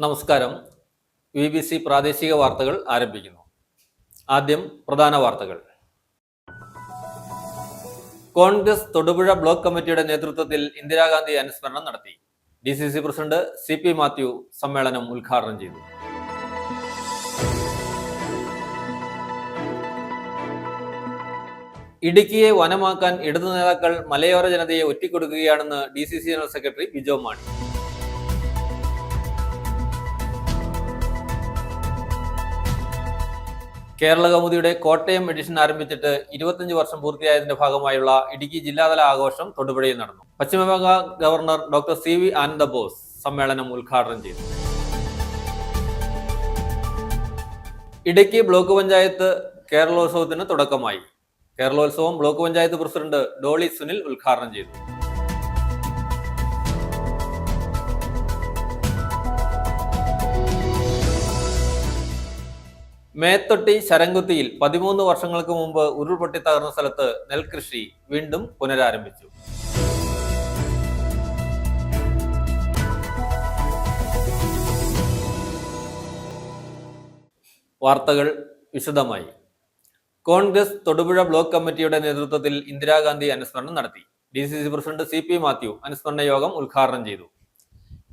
നമസ്കാരം. BBC പ്രാദേശിക വാർത്തകൾ ആരംഭിക്കുന്നു. ആദ്യം പ്രധാന വാർത്തകൾ. കോൺഗ്രസ് തൊടുപുഴ ബ്ലോക്ക് കമ്മിറ്റിയുടെ നേതൃത്വത്തിൽ ഇന്ദിരാഗാന്ധി അനുസ്മരണം നടത്തി. DCC പ്രസിഡന്റ് CP മാത്യു സമ്മേളനം ഉദ്ഘാടനം ചെയ്തു. ഇടുക്കിയെ വനമാക്കാൻ ഇടതു നേതാക്കൾ മലയോര ജനതയെ ഒറ്റിക്കൊടുക്കുകയാണെന്ന് DCC general secretary Bijo Mani. Kerala കൗമുദിയുടെ കോട്ടയം എഡിഷൻ ആരംഭിച്ചിട്ട് 25 വർഷം പൂർത്തിയായതിന്റെ ഭാഗമായുള്ള ഇടുക്കി ജില്ലാതല ആഘോഷം തൊടുപുഴയിൽ നടന്നു. Paschima Bangal governor doctor CV Ananda Bose സമ്മേളനം ഉദ്ഘാടനം ചെയ്തു. ഇടുക്കി ബ്ലോക്ക് പഞ്ചായത്ത് കേരളോത്സവത്തിന് തുടക്കമായി. കേരളോത്സവം ബ്ലോക്ക് പഞ്ചായത്ത് പ്രസിഡന്റ് ഡോളി സുനിൽ ഉദ്ഘാടനം ചെയ്തു. മേത്തൊട്ടി ശരംകുത്തിയിൽ 13 വർഷങ്ങൾക്ക് മുമ്പ് ഉരുൾപൊട്ടി തകർന്ന സ്ഥലത്ത് നെൽകൃഷി വീണ്ടും പുനരാരംഭിച്ചു. വാർത്തകൾ വിശദമായി. കോൺഗ്രസ് തൊടുപുഴ ബ്ലോക്ക് കമ്മിറ്റിയുടെ നേതൃത്വത്തിൽ ഇന്ദിരാഗാന്ധി അനുസ്മരണം നടത്തി. DCC പ്രസിഡന്റ് CP മാത്യു അനുസ്മരണ യോഗം ഉദ്ഘാടനം ചെയ്തു.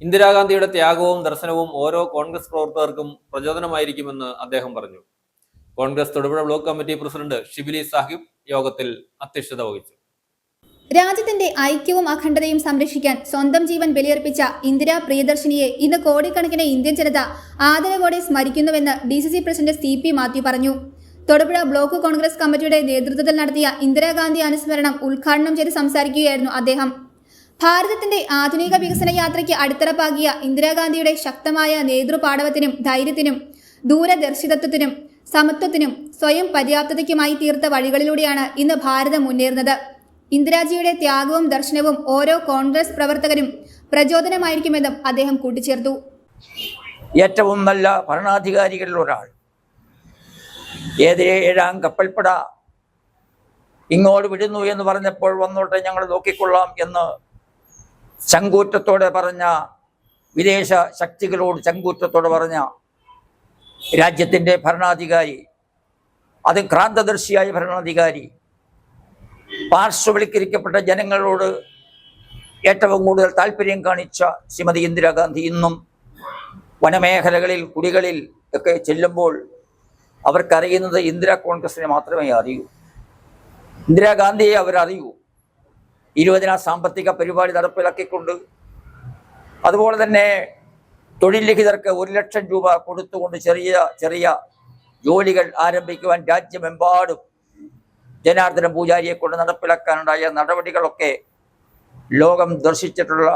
ഇന്ദിരാഗാന്ധിയുടെ ത്യാഗവും ദർശനവും ഓരോ കോൺഗ്രസ് പ്രവർത്തകർക്കും പ്രചോദനമായിരിക്കുമെന്ന് അദ്ദേഹം പറഞ്ഞു. Congress Thodupuzha block committee president Shibili Sahib യോഗത്തിൽ അധ്യക്ഷത വഹിച്ചു. രാജ്യത്തിന്റെ ഐക്യവും അഖണ്ഡതയും സംരക്ഷിക്കാൻ സ്വന്തം ജീവൻ ബലിയർപ്പിച്ച ഇന്ദിരാ പ്രിയദർശിനിയെ ഇന്ന് കോടിക്കണക്കിന് ഇന്ത്യൻ ജനത ആദരവോടെ സ്മരിക്കുന്നുവെന്ന് DCC പ്രസിഡന്റ് CP മാത്യു പറഞ്ഞു. തൊടുപുഴ ബ്ലോക്ക് കോൺഗ്രസ് കമ്മിറ്റിയുടെ നേതൃത്വത്തിൽ നടത്തിയ ഇന്ദിരാഗാന്ധി അനുസ്മരണം ഉദ്ഘാടനം ചെയ്ത് സംസാരിക്കുകയായിരുന്നു അദ്ദേഹം. ഭാരതത്തിന്റെ ആധുനിക വികസന യാത്രയ്ക്ക് അടിത്തറപ്പാകിയ ഇന്ദിരാഗാന്ധിയുടെ ശക്തമായ നേതൃപാടവത്തിനും ധൈര്യത്തിനും ദൂരദർശിതത്വത്തിനും സമത്വത്തിനും സ്വയം പര്യാപ്തതയ്ക്കുമായി തീർത്ത വഴികളിലൂടെയാണ് ഇന്ന് ഭാരതം മുന്നേറുന്നത്. ഇന്ദിരാജിയുടെ ത്യാഗവും ദർശനവും ഓരോ കോൺഗ്രസ് പ്രവർത്തകരും പ്രചോദനമായിരിക്കുമെന്നും അദ്ദേഹം കൂട്ടിച്ചേർത്തു. ഏറ്റവും നല്ല ഭരണാധികാരികളിൽ ഒരാൾ, ഏതിരെ 7-ാം കപ്പൽപ്പട ഇങ്ങോട്ട് വിടുന്നു എന്ന് പറഞ്ഞപ്പോൾ വന്നോട്ടെ ഞങ്ങൾ നോക്കിക്കൊള്ളാം എന്ന് ചങ്കൂറ്റത്തോടെ പറഞ്ഞ, വിദേശ ശക്തികളോട് ചങ്കൂറ്റത്തോടെ പറഞ്ഞ രാജ്യത്തിൻ്റെ ഭരണാധികാരി, അത് ക്രാന്തദർശിയായ ഭരണാധികാരി, പാർശ്വവൽക്കരിക്കപ്പെട്ട ജനങ്ങളോട് ഏറ്റവും കൂടുതൽ താല്പര്യം കാണിച്ച ശ്രീമതി ഇന്ദിരാഗാന്ധി ഇന്നും വനമേഖലകളിൽ കുടികളിൽ ഒക്കെ ചെല്ലുമ്പോൾ അവർക്കറിയുന്നത് ഇന്ദിരാ കോൺഗ്രസിനെ മാത്രമേ അറിയൂ. ഇന്ദിരാഗാന്ധിയെ അവരറിയൂ. 20 സാമ്പത്തിക പരിപാടി നടപ്പിലാക്കിക്കൊണ്ട്, അതുപോലെ തന്നെ തൊഴിൽ രഹിതർക്ക് 1 ലക്ഷം രൂപ കൊടുത്തുകൊണ്ട് ചെറിയ ചെറിയ ജോലികൾ ആരംഭിക്കുവാൻ രാജ്യമെമ്പാടും ജനാർദ്ദന പൂജാരിയെ കൊണ്ട് നടപ്പിലാക്കാനുണ്ടായ നടപടികളൊക്കെ ലോകം ദർശിച്ചിട്ടുള്ള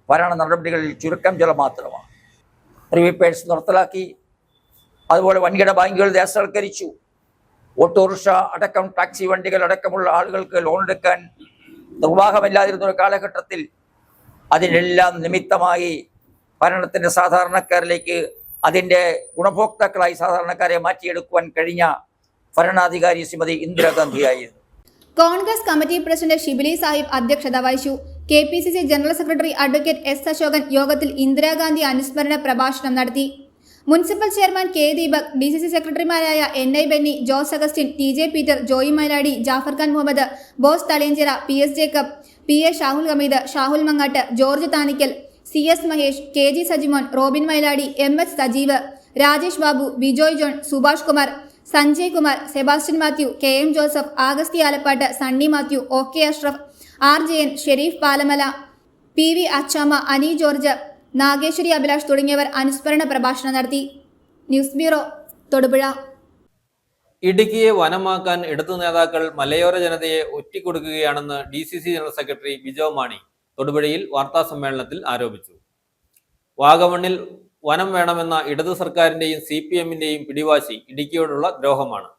ഭരണ നടപടികളിൽ ചുരുക്കം ചില മാത്രമാണ്. പ്രീപെയ്ഡ്സ് നിർത്തലാക്കി, അതുപോലെ വൻകിട ബാങ്കുകൾ ദേശവൽക്കരിച്ചു, ഓട്ടോറിക്ഷ അടക്കം ടാക്സി വണ്ടികൾ അടക്കമുള്ള ആളുകൾക്ക് ലോൺ എടുക്കാൻ നിർവാഹമില്ലാതിരുന്ന ഒരു കാലഘട്ടത്തിൽ അതിനെല്ലാം നിമിത്തമായി ഭരണത്തിൻ്റെ സാധാരണക്കാരിലേക്ക്, അതിൻ്റെ ഗുണഭോക്താക്കളായി സാധാരണക്കാരെ മാറ്റിയെടുക്കുവാൻ കഴിഞ്ഞ ഭരണാധികാരി ശ്രീമതി ഇന്ദിരാഗാന്ധിയായിരുന്നു. Congress committee president Shibili Sahib അധ്യക്ഷത വഹിച്ചു. KPCC general secretary advocate S Ashokan യോഗത്തിൽ ഇന്ദിരാഗാന്ധി അനുസ്മരണ പ്രഭാഷണം നടത്തി. Municipal chairman K Deepak, DCC സെക്രട്ടറിമാരായ NI Benny, Jose Augustine, TJ Peter, Joy Mailady, Jafar Khan Muhammad, Bose Thaliyanchira, PS Jacob, PA Shahul Hameed, Shahul Mangattu, George Thanikkal, CS Mahesh, KG Sajimon, Robin Mailady, MH Sajeev, Rajesh Babu, Bijoy John, Subhash Kumar, Sanjay Kumar, Sebastian Mathew, KM Joseph, Augusthy Alappatt, Sunny Mathew, OK Ashraf, R Jayan, Sherif Palamala, PV Achamma, Ani George, Nageshwari Abhilash തുടങ്ങിയവർ അനുസ്മരണ പ്രഭാഷണം നടത്തി. News bureau, Thodupuzha. ഇടുക്കിയെ വനമാക്കാൻ ഇടതു നേതാക്കൾ മലയോര ജനതയെ ഒറ്റിക്കൊടുക്കുകയാണെന്ന് DCC general secretary Bijo Mani തൊടുപുഴയിൽ വാർത്താ സമ്മേളനത്തിൽ ആരോപിച്ചു. വാഗമണ്ണിൽ വനം വേണമെന്ന ഇടതു സർക്കാരിന്റെയും CPM-ന്റെയും പിടിവാശി ഇടുക്കിയോടുള്ള ദ്രോഹമാണ്.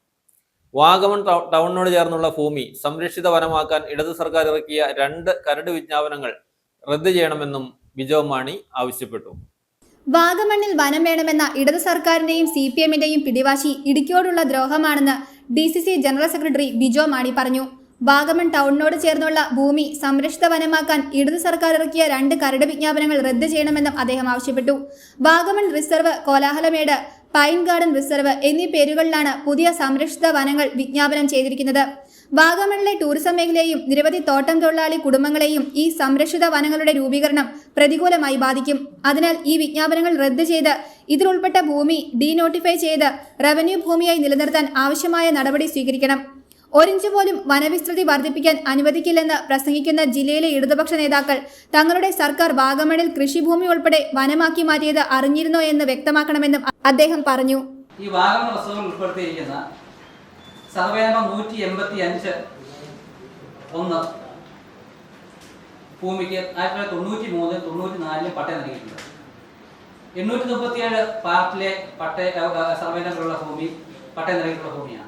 വാഗമൺ ടൗണിനോട് ചേർന്നുള്ള ഭൂമി സംരക്ഷിത വനമാക്കാൻ ഇടതു സർക്കാർ ഇറക്കിയ 2 കരട് വിജ്ഞാപനങ്ങൾ റദ്ദു ചെയ്യണമെന്നും ബിജോ മാണി ആവശ്യപ്പെട്ടു. വാഗമണ്ണിൽ വനം വേണമെന്ന ഇടതു സർക്കാരിന്റെയും CPM-ന്റെയും പിടിവാശി ഇടുക്കിയോടുള്ള ദ്രോഹമാണെന്ന് DCC general secretary Bijo Mani പറഞ്ഞു. വാഗമൺ ടൗണിനോട് ചേർന്നുള്ള ഭൂമി സംരക്ഷിത വനമാക്കാൻ ഇടതു സർക്കാർ ഇറക്കിയ 2 കരട് വിജ്ഞാപനങ്ങൾ റദ്ദ് ചെയ്യണമെന്നും അദ്ദേഹം ആവശ്യപ്പെട്ടു. Vagamon reserve, Kolahalamedu, pine garden reserve എന്നീ പേരുകളിലാണ് പുതിയ സംരക്ഷിത വനങ്ങൾ വിജ്ഞാപനം ചെയ്തിരിക്കുന്നത്. വാഗമണിലെ ടൂറിസം മേഖലയെയും നിരവധി തോട്ടം തൊഴിലാളി കുടുംബങ്ങളെയും ഈ സംരക്ഷിത വനങ്ങളുടെ രൂപീകരണം പ്രതികൂലമായി ബാധിക്കും. അതിനാൽ ഈ വിജ്ഞാപനങ്ങൾ റദ്ദ് ചെയ്ത് ഇതിലുൾപ്പെട്ട ഭൂമി ഡീനോട്ടിഫൈ ചെയ്ത് റവന്യൂ ഭൂമിയായി നിലനിർത്താൻ ആവശ്യമായ നടപടി സ്വീകരിക്കണം. 1 ഇഞ്ച് പോലും വനവിസ്തൃതി വർദ്ധിപ്പിക്കാൻ അനുവദിക്കില്ലെന്ന് പ്രസംഗിക്കുന്ന ജില്ലയിലെ ഇടതുപക്ഷ നേതാക്കൾ തങ്ങളുടെ സർക്കാർ വാഗമണിൽ കൃഷിഭൂമി ഉൾപ്പെടെ വനമാക്കി മാറ്റിയത് അറിഞ്ഞിരുന്നോ എന്ന് വ്യക്തമാക്കണമെന്നും അദ്ദേഹം പറഞ്ഞു. ഈ വാഗമൺ റിസർവിൽ ഉൾപ്പെടുത്തിയിരിക്കുന്ന സർവേ നമ്പർ 185 1 ഭൂമിക്ക് 1993-94 പട്ടയം നൽകിയിട്ടുണ്ട്. 837 പാർട്ടിലെ സർവേ നമ്പറുള്ള ഭൂമി പട്ടയം നൽകിയിട്ടുള്ള ഭൂമിയാണ്.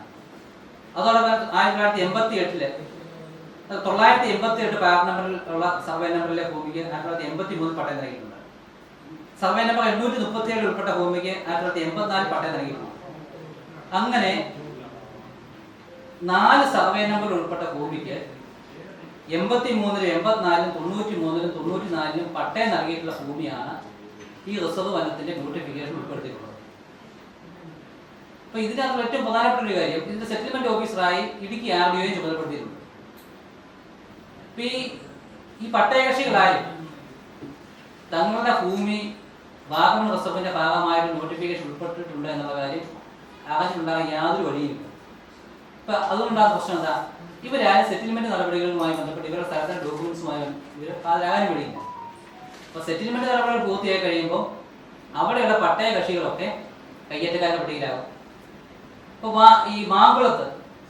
അതോടൊപ്പം 1988 988 പാർട്ട് നമ്പറിൽ ഉള്ള സർവേ നമ്പറിലെ ഭൂമിക്ക് 1983 പട്ടയം നൽകിയിട്ടുണ്ട്. സർവേ നമ്പർ 837 ഉൾപ്പെട്ട ഭൂമിക്ക് 1984 പട്ടയം നൽകിയിട്ടുണ്ട്. അങ്ങനെ 4 സർവേ നമ്പർ ഉൾപ്പെട്ട ഭൂമിക്ക് 83-ലും 84-ലും 93-ലും 94-ലും പട്ടയം നൽകിയിട്ടുള്ള ഭൂമിയാണ് ഈ റിസർവ് വനത്തിന്റെ നോട്ടിഫിക്കേഷൻ ഉൾപ്പെടുത്തിയിട്ടുള്ളത്. അപ്പൊ ഇതിനകത്ത് ഏറ്റവും പ്രധാനപ്പെട്ട ഒരു കാര്യം, ഇതിന്റെ സെറ്റിൽമെന്റ് ഓഫീസറായി ഇടുക്കി RDO ചുമതലപ്പെടുത്തിയിട്ടുണ്ട്. ഈ പട്ടയകക്ഷികളായി തങ്ങളുടെ ഭൂമി വാഗമൺ റിസർവിന്റെ ഭാഗമായിട്ട് നോട്ടിഫിക്കേഷൻ ഉൾപ്പെട്ടിട്ടുണ്ട് എന്നുള്ള കാര്യം ആകാശമുണ്ടാകാൻ യാതൊരു വഴിയുമില്ല. ഇപ്പൊ അതുകൊണ്ടാണ് പ്രശ്നം എന്താ, ഇവരാരും സെറ്റിൽമെന്റ് നടപടികളുമായി ബന്ധപ്പെട്ട് ഇവരുടെ സ്ഥലത്തിന്റെ ഡോക്യുമെന്റ്സുമായി ഇവർ ഹാജരാകാനും വഴിയില്ല. അപ്പൊ സെറ്റിൽമെന്റ് നടപടികൾ പൂർത്തിയായി കഴിയുമ്പോൾ അവിടെയുള്ള പട്ടയ കക്ഷികളൊക്കെ കയ്യേറ്റക്കാരുടെ പട്ടികയിലാകും. ഇപ്പൊ ഈ മാങ്കുളത്ത്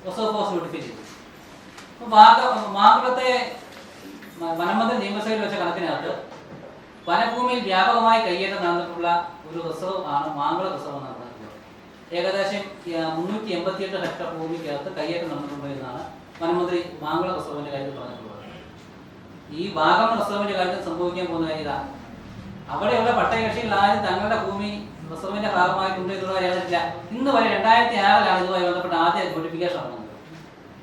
റിസർവ് ഫോഴ്സ് നോട്ടിഫൈ ചെയ്തു. മാങ്കുളത്തെ വനമന്ത്രി നിയമസഭയിൽ വെച്ച കണക്കിനകത്ത് വനഭൂമിയിൽ വ്യാപകമായി കയ്യേറ്റം നടന്നിട്ടുള്ള ഒരു റിസർവ് ആണ് മാങ്കുളം റിസർവ് നടന്നിട്ടുള്ളത്. ഏകദേശം 388 ഹെക്ടർ ഭൂമിക്കകത്ത് കയ്യേറ്റം നടന്നിട്ടുണ്ട് എന്നാണ് വനമന്ത്രി മാങ്കുളം റിസർവിന്റെ കാര്യത്തിൽ പറഞ്ഞിട്ടുള്ളത്. ഈ വാഗമൺ റിസർവിന്റെ കാര്യത്തിൽ സംഭവിക്കാൻ പോകുന്ന കാര്യം ഇതാണ്. അവിടെയുള്ള പട്ടയകക്ഷികൾ ആരും തങ്ങളുടെ ഭൂമി റിസർവിന്റെ ഭാഗമായിട്ടുണ്ട് എന്നുള്ള അറിയാനില്ല. ഇന്ന് വരെ 2006 ഇതുമായി ബന്ധപ്പെട്ട ആദ്യ നോട്ടിഫിക്കേഷൻ നടന്നത്.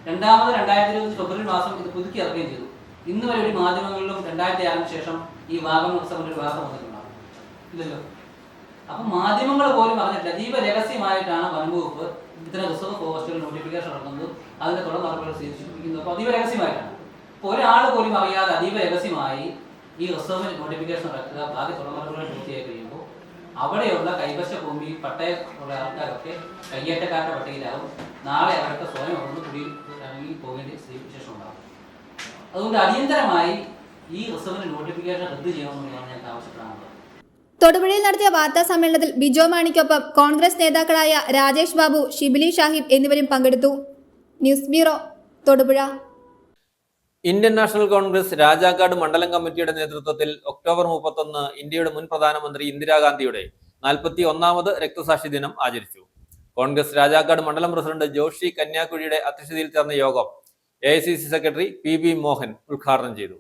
രണ്ടാമത് 2020 ഫെബ്രുവരി മാസം ഇത് പുതുക്കി ഇറക്കുകയും ചെയ്തു. ഇന്ന് വരെ ഒരു മാധ്യമങ്ങളിലും 2006 ശേഷം ഈ വാഗമൺ റിസർവിന്റെ ഒരു വാർത്ത വന്നിട്ടുണ്ടാകും ഇല്ലല്ലോ. അപ്പൊ മാധ്യമങ്ങൾ പോലും അറിഞ്ഞിട്ടില്ല. അതീവ രഹസ്യമായിട്ടാണ് വനംവകുപ്പ് ഇത്തരം റിസർവ് ഫോറസ്റ്റുകൾ നോട്ടിഫിക്കേഷൻ ഇറക്കുന്നത്, അതിന്റെ തുടർ നടപടികൾ സ്വീകരിച്ചിരിക്കുന്നത്. അപ്പൊ അതീവ രഹസ്യമായിട്ടാണ്. അപ്പൊ ഒരാൾ പോലും അറിയാതെ അതീവ രഹസ്യമായി ഈ റിസർവ് നോട്ടിഫിക്കേഷൻ ഇറക്കുക, ബാക്കി തുടർ നടപടികൾ പൂർത്തിയായി കഴിയുമ്പോൾ അവിടെയുള്ള കൈവശ ഭൂമി പട്ടയ ഉള്ള ആൾക്കാരൊക്കെ കയ്യേറ്റക്കാരുടെ പട്ടികയിലാകും. നാളെ അവർക്ക് സ്വയം ഒന്ന് കുടി ഇറങ്ങി പോകേണ്ട സ്ഥിതിവിശേഷം ഉണ്ടാകും. അതുകൊണ്ട് അടിയന്തരമായി ഈ റിസർവിന്റെ നോട്ടിഫിക്കേഷൻ റദ്ദ് ചെയ്യണമെന്നാണ് ഞങ്ങൾക്ക് ആവശ്യപ്പെടാനുള്ളത്. തൊടുപുഴയിൽ നടത്തിയ വാർത്താ സമ്മേളനത്തിൽ ബിജോ മാണിക്കൊപ്പം കോൺഗ്രസ് നേതാക്കളായ രാജേഷ് ബാബു, ഷിബിലി ഷാഹിബ് എന്നിവരും പങ്കെടുത്തു. News bureau, Thodupuzha. Indian national Congress Rajakkad മണ്ഡലം കമ്മിറ്റിയുടെ നേതൃത്വത്തിൽ ഒക്ടോബർ 31 ഇന്ത്യയുടെ മുൻ പ്രധാനമന്ത്രി ഇന്ദിരാഗാന്ധിയുടെ 41ാമത് രക്തസാക്ഷി ദിനം ആചരിച്ചു. കോൺഗ്രസ് രാജാക്കാട് മണ്ഡലം പ്രസിഡന്റ് ജോഷി കന്യാകുഴിയുടെ അധ്യക്ഷതയിൽ ചേർന്ന യോഗം AICC സെക്രട്ടറി PB മോഹൻ ഉദ്ഘാടനം ചെയ്തു.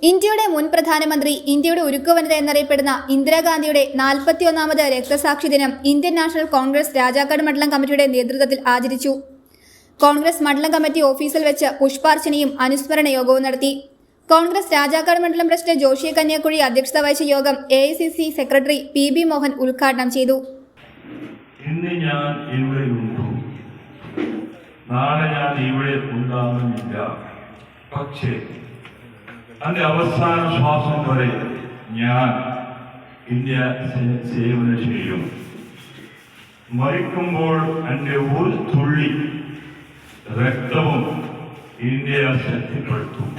ഇന്ത്യയുടെ മുൻ പ്രധാനമന്ത്രി, ഇന്ത്യയുടെ ഉരുക്കുവനിത എന്നറിയപ്പെടുന്ന ഇന്ദിരാഗാന്ധിയുടെ 41ാമത് രക്തസാക്ഷി ദിനം ഇന്ത്യൻ നാഷണൽ കോൺഗ്രസ് രാജാക്കാട് മണ്ഡലം കമ്മിറ്റിയുടെ നേതൃത്വത്തിൽ ആചരിച്ചു. കോൺഗ്രസ് മണ്ഡലം കമ്മിറ്റി ഓഫീസിൽ വെച്ച് പുഷ്പാർച്ചനയും അനുസ്മരണ യോഗവും നടത്തി. കോൺഗ്രസ് രാജാക്കാട് മണ്ഡലം പ്രസിഡന്റ് ജോഷി കന്യാകുഴി അധ്യക്ഷത വഹിച്ച യോഗം AICC സെക്രട്ടറി PB മോഹൻ ഉദ്ഘാടനം ചെയ്തു. ഇന്ന് ഞാൻ ഇവിടെയുണ്ടു, നാളെ ഞാൻ ഇവിടെ ഉണ്ടാകുന്നില്ല. പക്ഷേ എൻ്റെ അവസാന ശ്വാസം വരെ ഞാൻ ഇന്ത്യ സേവനം ചെയ്യും. മരിക്കുമ്പോൾ എൻ്റെ ഒരു തുള്ളി രക്തവും ഇന്ത്യയെ ശക്തിപ്പെടുത്തും,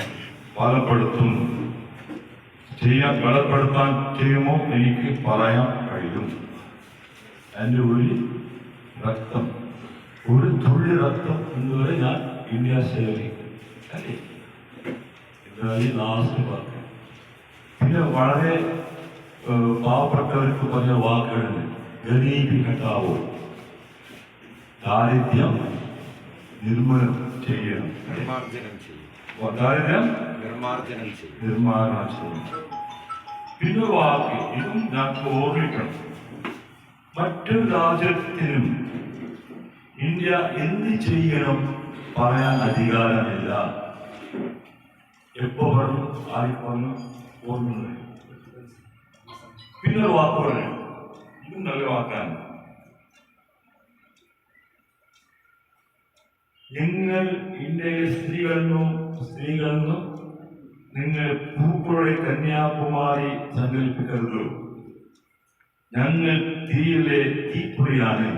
ബലപ്പെടുത്താൻ ചെയ്യുമോ എനിക്ക് പറയാൻ കഴിയും. എൻ്റെ ഒരു രക്തം, ഒരു തുള്ളി രക്തം എന്നുവരെ ഞാൻ ഇന്ത്യ സേവിക്കും അല്ലേ. ഇതായി ലാസ്റ്റ് പറഞ്ഞു. പിന്നെ വളരെ പാവപ്പെട്ടവർക്ക് പറഞ്ഞ വാക്കുകളുണ്ട്. ഗരീബി ഹട്ടാവോ, ദാരിദ്ര്യം നിർമ്മാർജ്ജനം ചെയ്യണം. പിന്നെ വാക്ക് ഇതും ഞങ്ങൾക്ക് ഓർമ്മിക്കണം. മറ്റൊരു രാജ്യത്തിനും ഇന്ത്യ എന്ത് ചെയ്യണം പറയാൻ അധികാരമില്ല. എപ്പോ പറഞ്ഞു ആയിക്കൊന്ന് ഓർമ്മ. പിന്നൊരു വാക്ക് പറഞ്ഞു, ഇതും നല്ല വാക്കാണ്. നിങ്ങൾ ഇന്ത്യയിലെ സ്ത്രീകളെന്നും നിങ്ങൾ പൂപ്പുഴ കന്യാകുമാരി സങ്കല്പിക്കരുത്. ഞങ്ങൾ തീയിലെ തീപ്പൊരിയാണ്.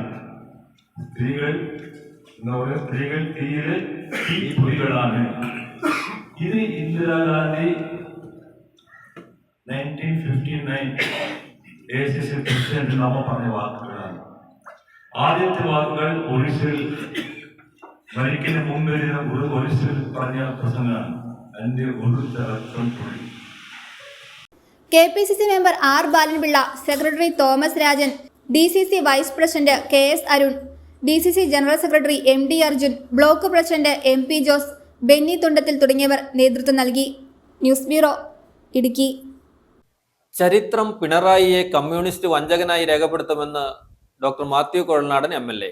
സ്ത്രീകൾ തീയിലെ തീപ്പൊരികളാണ്. ഇത് ഇന്ദിരാഗാന്ധി 1959 ACC പ്രസിഡന്റ് നമ്മ പറഞ്ഞ വാക്കുകളാണ്. ആദ്യത്തെ വാക്കുകൾ ഒറീസയിൽ മരിക്കുന്ന മുൻവരുന്ന ഒറീസയിൽ പറഞ്ഞ പ്രസംഗമാണ്. അതിന്റെ ഒരു തരക്കം കൂടി. KPCC member R Balan Pillai, secretary Thomas Rajan, DCC vice president KS Arun, DCC general secretary MD Arjun, block president MP Jose, Benny Thundathil തുടങ്ങിയവർ നേതൃത്വം നൽകി. News bureau, Idukki. ചരിത്രം പിണറായിയെ കമ്മ്യൂണിസ്റ്റ് വഞ്ചകനായി രേഖപ്പെടുത്തുമെന്ന് ഡോക്ടർ മാത്യു കുഴൽനാടൻ MLA.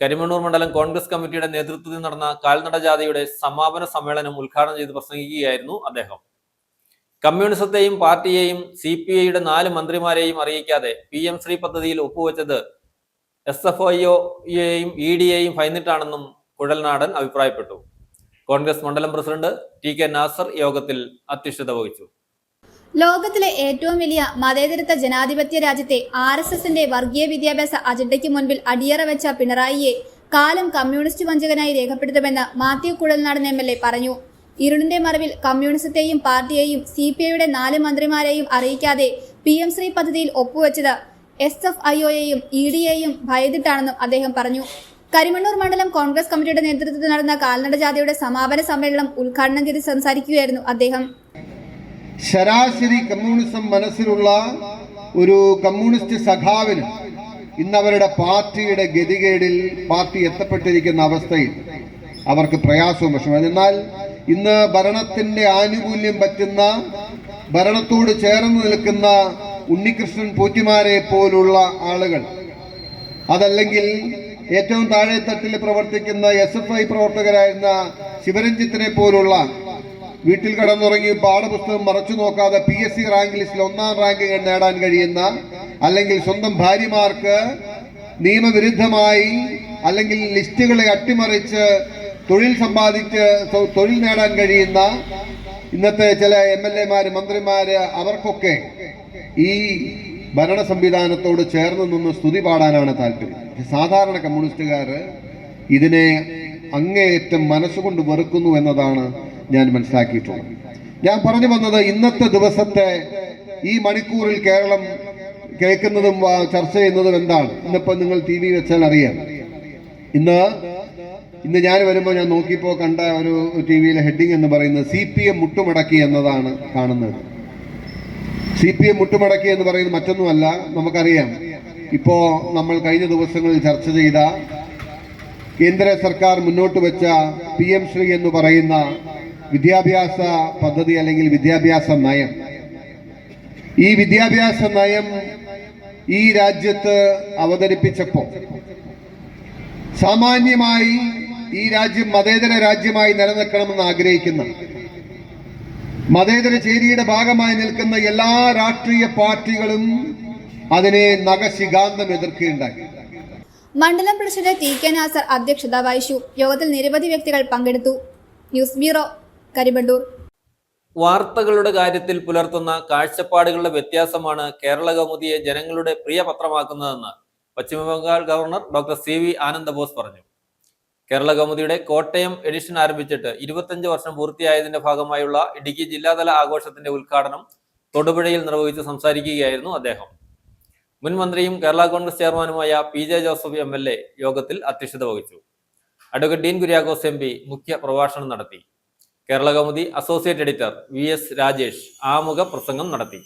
കരിമണ്ണൂർ മണ്ഡലം കോൺഗ്രസ് കമ്മിറ്റിയുടെ നേതൃത്വത്തിൽ നടന്ന കാൽനട ജാഥയുടെ സമാപന സമ്മേളനം ഉദ്ഘാടനം ചെയ്ത് പ്രസംഗിക്കുകയായിരുന്നു അദ്ദേഹം. കമ്മ്യൂണിസത്തെയും പാർട്ടിയെയും CPIയുടെ 4 മന്ത്രിമാരെയും അറിയിക്കാതെ PM ശ്രീ പദ്ധതിയിൽ ഒപ്പുവെച്ചത് SFIയെയും EDയെയും ഭയന്നിട്ടാണെന്നും കുഴൽനാടൻ അഭിപ്രായപ്പെട്ടു. കോൺഗ്രസ് മണ്ഡലം പ്രസിഡന്റ് TK നാസർ യോഗത്തിൽ അധ്യക്ഷത വഹിച്ചു. ലോകത്തിലെ ഏറ്റവും വലിയ മതേതരത്വ ജനാധിപത്യ രാജ്യത്തെ RSSന്റെ വർഗീയ വിദ്യാഭ്യാസ അജണ്ടയ്ക്ക് മുൻപിൽ അടിയറ വെച്ച പിണറായിയെ കാലം കമ്മ്യൂണിസ്റ്റ് വഞ്ചകനായി രേഖപ്പെടുത്തുമെന്ന് മാത്യു കുഴൽനാടൻ MLA പറഞ്ഞു. ഇരുളിന്റെ മറവിൽ കമ്മ്യൂണിസത്തെയും പാർട്ടിയെയും CPIയുടെ 4 മന്ത്രിമാരെയും അറിയിക്കാതെ PM ശ്രീ പദ്ധതിയിൽ ഒപ്പുവെച്ചത് SFIയെയും EDയെയും ഭയന്നിട്ടാണെന്നും അദ്ദേഹം പറഞ്ഞു. കരിമണ്ണൂർ മണ്ഡലം കോൺഗ്രസ് കമ്മിറ്റിയുടെ നേതൃത്വത്തിൽ നടന്ന കാൽനട ജാഥയുടെ സമാപന സമ്മേളനം ഉദ്ഘാടനം ചെയ്ത് സംസാരിക്കുകയായിരുന്നു അദ്ദേഹം. ശരാശരി കമ്മ്യൂണിസം മനസ്സിലുള്ള ഒരു കമ്മ്യൂണിസ്റ്റ് സഖാവിന് ഇന്നവരുടെ പാർട്ടിയുടെ ഗതികേടിൽ പാർട്ടി എത്തപ്പെട്ടിരിക്കുന്ന അവസ്ഥയിൽ അവർക്ക് പ്രയാസവും വിഷമം. എന്നാൽ ഇന്ന് ഭരണത്തിന്റെ ആനുകൂല്യം പറ്റുന്ന, ഭരണത്തോട് ചേർന്ന് നിൽക്കുന്ന ഉണ്ണികൃഷ്ണൻ പോറ്റിമാരെ പോലുള്ള ആളുകൾ, അതല്ലെങ്കിൽ ഏറ്റവും താഴെത്തട്ടിൽ പ്രവർത്തിക്കുന്ന SFI പ്രവർത്തകരായിരുന്ന ശിവരഞ്ജിത്തിനെ പോലുള്ള വീട്ടിൽ കടന്നുറങ്ങി പാഠപുസ്തകം മറച്ചു നോക്കാതെ PSC റാങ്ക് ലിസ്റ്റിൽ 1ാം റാങ്ക് നേടാൻ കഴിയുന്ന, അല്ലെങ്കിൽ സ്വന്തം ഭാര്യമാർക്ക് നിയമവിരുദ്ധമായി അല്ലെങ്കിൽ ലിസ്റ്റുകളെ അട്ടിമറിച്ച് തൊഴിൽ നേടാൻ കഴിയുന്ന ഇന്നത്തെ ചില MLAമാര്, മന്ത്രിമാര്, അവർക്കൊക്കെ ഈ ഭരണ സംവിധാനത്തോട് ചേർന്ന് നിന്ന് സ്തുതി പാടാനാണ് താല്പര്യം. സാധാരണ കമ്മ്യൂണിസ്റ്റുകാർ ഇതിനെ അങ്ങേയറ്റം മനസ്സുകൊണ്ട് വെറുക്കുന്നു എന്നതാണ് ഞാൻ മനസ്സിലാക്കിയിട്ടുള്ളത്. ഞാൻ പറഞ്ഞു വന്നത്, ഇന്നത്തെ ദിവസത്തെ ഈ മണിക്കൂറിൽ കേരളം കേൾക്കുന്നതും ചർച്ച ചെയ്യുന്നതും എന്താണ്? ഇന്നിപ്പോൾ നിങ്ങൾ TV വെച്ചാൽ അറിയാം. ഇന്ന് ഞാൻ വരുമ്പോൾ ഞാൻ നോക്കിയപ്പോൾ കണ്ട ഒരു TVയിലെ ഹെഡിങ് എന്ന് പറയുന്നത് CPM മുട്ടുമടക്കി എന്നതാണ് കാണുന്നത്. CPM മുട്ടുമടക്കി എന്ന് പറയുന്നത് മറ്റൊന്നുമല്ല, നമുക്കറിയാം. ഇപ്പോൾ നമ്മൾ കഴിഞ്ഞ ദിവസങ്ങളിൽ ചർച്ച ചെയ്ത കേന്ദ്ര സർക്കാർ മുന്നോട്ട് വെച്ച PM ശ്രീ എന്ന് പറയുന്ന വിദ്യാഭ്യാസ പദ്ധതി അല്ലെങ്കിൽ വിദ്യാഭ്യാസ നയം, ഈ വിദ്യാഭ്യാസ നയം ഈ രാജ്യത്ത് അവതരിപ്പിച്ചപ്പോൾ സാമാന്യമായി ഈ രാജ്യം മതേതര രാജ്യമായി നിലനിൽക്കണമെന്ന് ആഗ്രഹിക്കുന്ന, മതേതര ചേരിയുടെ ഭാഗമായി നിൽക്കുന്ന എല്ലാ രാഷ്ട്രീയ പാർട്ടികളും അതിനെ നഖശിഖാന്തം എതിർക്കുകയുണ്ടായി. മണ്ഡലം പ്രസിഡന്റ് TK നാസർ അധ്യക്ഷത വഹിച്ചു. യോഗത്തിൽ നിരവധി വ്യക്തികൾ പങ്കെടുത്തു. News bureau, Karimannoor. വാർത്തകളുടെ കാര്യത്തിൽ പുലർത്തുന്ന കാഴ്ചപ്പാടുകളുടെ വ്യത്യാസമാണ് കേരള കൗമുദിയെ ജനങ്ങളുടെ പ്രിയ പത്രമാക്കുന്നതെന്ന് Paschima Bangal governor doctor CV Ananda Bose പറഞ്ഞു. കേരള കൗമുദിയുടെ കോട്ടയം എഡിഷൻ ആരംഭിച്ചിട്ട് 25 വർഷം പൂർത്തിയായതിന്റെ ഭാഗമായുള്ള ഇടുക്കി ജില്ലാതല ആഘോഷത്തിന്റെ ഉദ്ഘാടനം തൊടുപുഴയിൽ നിർവഹിച്ച് സംസാരിക്കുകയായിരുന്നു അദ്ദേഹം. മുൻ മന്ത്രിയും കേരള കോൺഗ്രസ് ചെയർമാനുമായ PJ ജോസഫ് MLA യോഗത്തിൽ അധ്യക്ഷത വഹിച്ചു. അഡ്വക്കേറ്റ് ഡീൻ കുര്യാക്കോസ് MP മുഖ്യ പ്രഭാഷണം നടത്തി. Kerala Kaumudi associate editor VS Rajesh ആമുഖ പ്രസംഗം നടത്തി.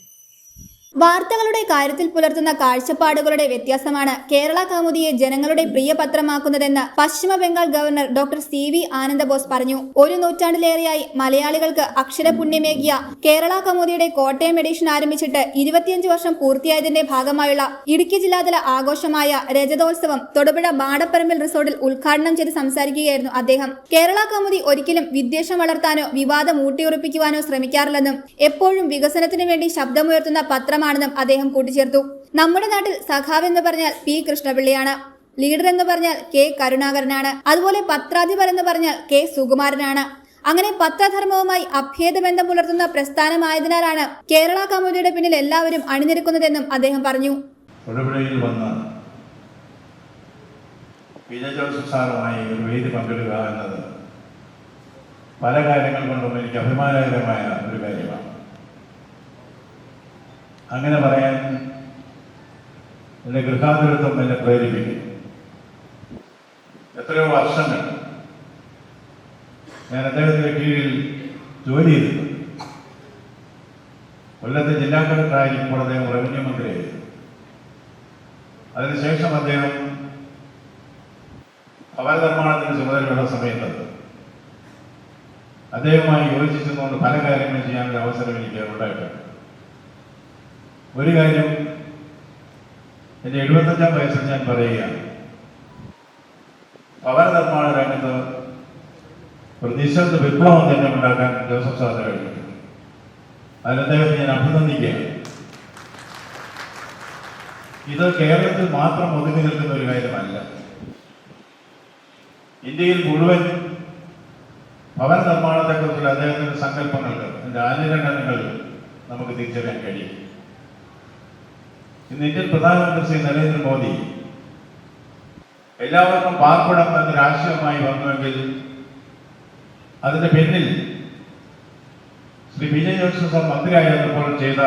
വാർത്തകളുടെ കാര്യത്തിൽ പുലർത്തുന്ന കാഴ്ചപ്പാടുകളുടെ വ്യത്യാസമാണ് കേരള കൗമുദിയെ ജനങ്ങളുടെ പ്രിയ പത്രമാക്കുന്നതെന്ന് പശ്ചിമ Bengal governor doctor CV Ananda Bose പറഞ്ഞു. ഒരു നൂറ്റാണ്ടിലേറെയായി മലയാളികൾക്ക് അക്ഷരപുണ്യമേകിയ കേരള കൗമുദിയുടെ കോട്ടയം എഡിഷൻ ആരംഭിച്ചിട്ട് 25 വർഷം പൂർത്തിയായതിന്റെ ഭാഗമായുള്ള ഇടുക്കി ജില്ലാതല ആഘോഷമായ രജതോത്സവം തൊടുപുഴ മാടപ്പറമ്പിൽ റിസോർട്ടിൽ ഉദ്ഘാടനം ചെയ്ത് സംസാരിക്കുകയായിരുന്നു അദ്ദേഹം. കേരള കൗമുദി ഒരിക്കലും വിദ്വേഷം വളർത്താനോ വിവാദം ഊട്ടിയുറപ്പിക്കുവാനോ ശ്രമിക്കാറില്ലെന്നും എപ്പോഴും വികസനത്തിനു വേണ്ടി ശബ്ദമുയർത്തുന്ന പത്രമാണെന്നും അദ്ദേഹം കൂട്ടിച്ചേർത്തു. നമ്മുടെ നാട്ടിൽ സഖാവ് എന്ന് പറഞ്ഞാൽ P. കൃഷ്ണപിള്ളിയാണ്, ലീഡർ എന്ന് പറഞ്ഞാൽ K. കരുണാകരനാണ്, അതുപോലെ പത്രാധിപർ എന്ന് പറഞ്ഞാൽ K. സുകുമാരനാണ്. അങ്ങനെ പത്രധർമ്മവുമായി അഭേദബന്ധം പുലർത്തുന്ന പ്രസ്ഥാനമായതിനാലാണ് കേരള കൗമുദിയുടെ പിന്നിൽ എല്ലാവരും അണിനിരക്കുന്നതെന്നും അദ്ദേഹം പറഞ്ഞു. തൊടുപുഴയിൽ വന്ന് ജോസഫ് സാറുമായി ഒരു വേദി പങ്കെടുക്കുക എന്നത് പല കാര്യങ്ങൾ കൊണ്ടും എനിക്ക് അഭിമാനകരമായ ഒരു കാര്യമാണ്. അങ്ങനെ പറയാൻ എൻ്റെ ഗൃഹാതുരത്വം എന്നെ പ്രേരിപ്പിക്കും. എത്രയോ വർഷങ്ങൾ ഞാൻ അദ്ദേഹത്തിന്റെ കീഴിൽ ജോലി ചെയ്തിട്ടുണ്ട്. കൊല്ലത്തെ ജില്ലാ കളക്ടറായിരിക്കുമ്പോൾ അദ്ദേഹം റവന്യൂ മന്ത്രിയായിരുന്നു. അതിനുശേഷം അദ്ദേഹം ഭവന നിർമ്മാണത്തിന് ചുമതലയുള്ള സമയത്ത് അദ്ദേഹവുമായി യോജിച്ചതുകൊണ്ട് പല കാര്യങ്ങളും ചെയ്യാനുള്ള അവസരം എനിക്ക് ഉണ്ടായിട്ടുണ്ട്. ഒരു കാര്യം എൻ്റെ 75-ാം വയസ്സിൽ ഞാൻ പറയുകയാണ്, ഭവന നിർമ്മാണ രംഗത്ത് ഒരു നിശബ്ദ വിപ്ലവം തന്നെ ഉണ്ടാക്കാൻ ജോസഫ് സാറിന് കഴിഞ്ഞു. അതിന് അദ്ദേഹത്തെ ഞാൻ അഭിനന്ദിക്കുകയാണ്. ഇത് കേരളത്തിൽ മാത്രം ഒതുങ്ങി നിൽക്കുന്ന ഒരു കാര്യമല്ല. ഇന്ത്യയിൽ മുഴുവൻ ഭവന നിർമ്മാണത്തെക്കുറിച്ചുള്ള അദ്ദേഹത്തിന്റെ സങ്കല്പങ്ങൾക്ക് അതിൻ്റെ ആചരണങ്ങൾ നമുക്ക് തിരിച്ചറിയാൻ കഴിയും. ഇന്ന് ഇന്ത്യൻ പ്രധാനമന്ത്രി ശ്രീ നരേന്ദ്രമോദി എല്ലാവർക്കും പാർപ്പിടം എന്നൊരു ആശയമായി വന്നുവെങ്കിൽ അതിന്റെ പിന്നിൽ ശ്രീ P. ജോസഫ് സാർ മന്ത്രിയായിരുന്നപ്പോൾ ചെയ്ത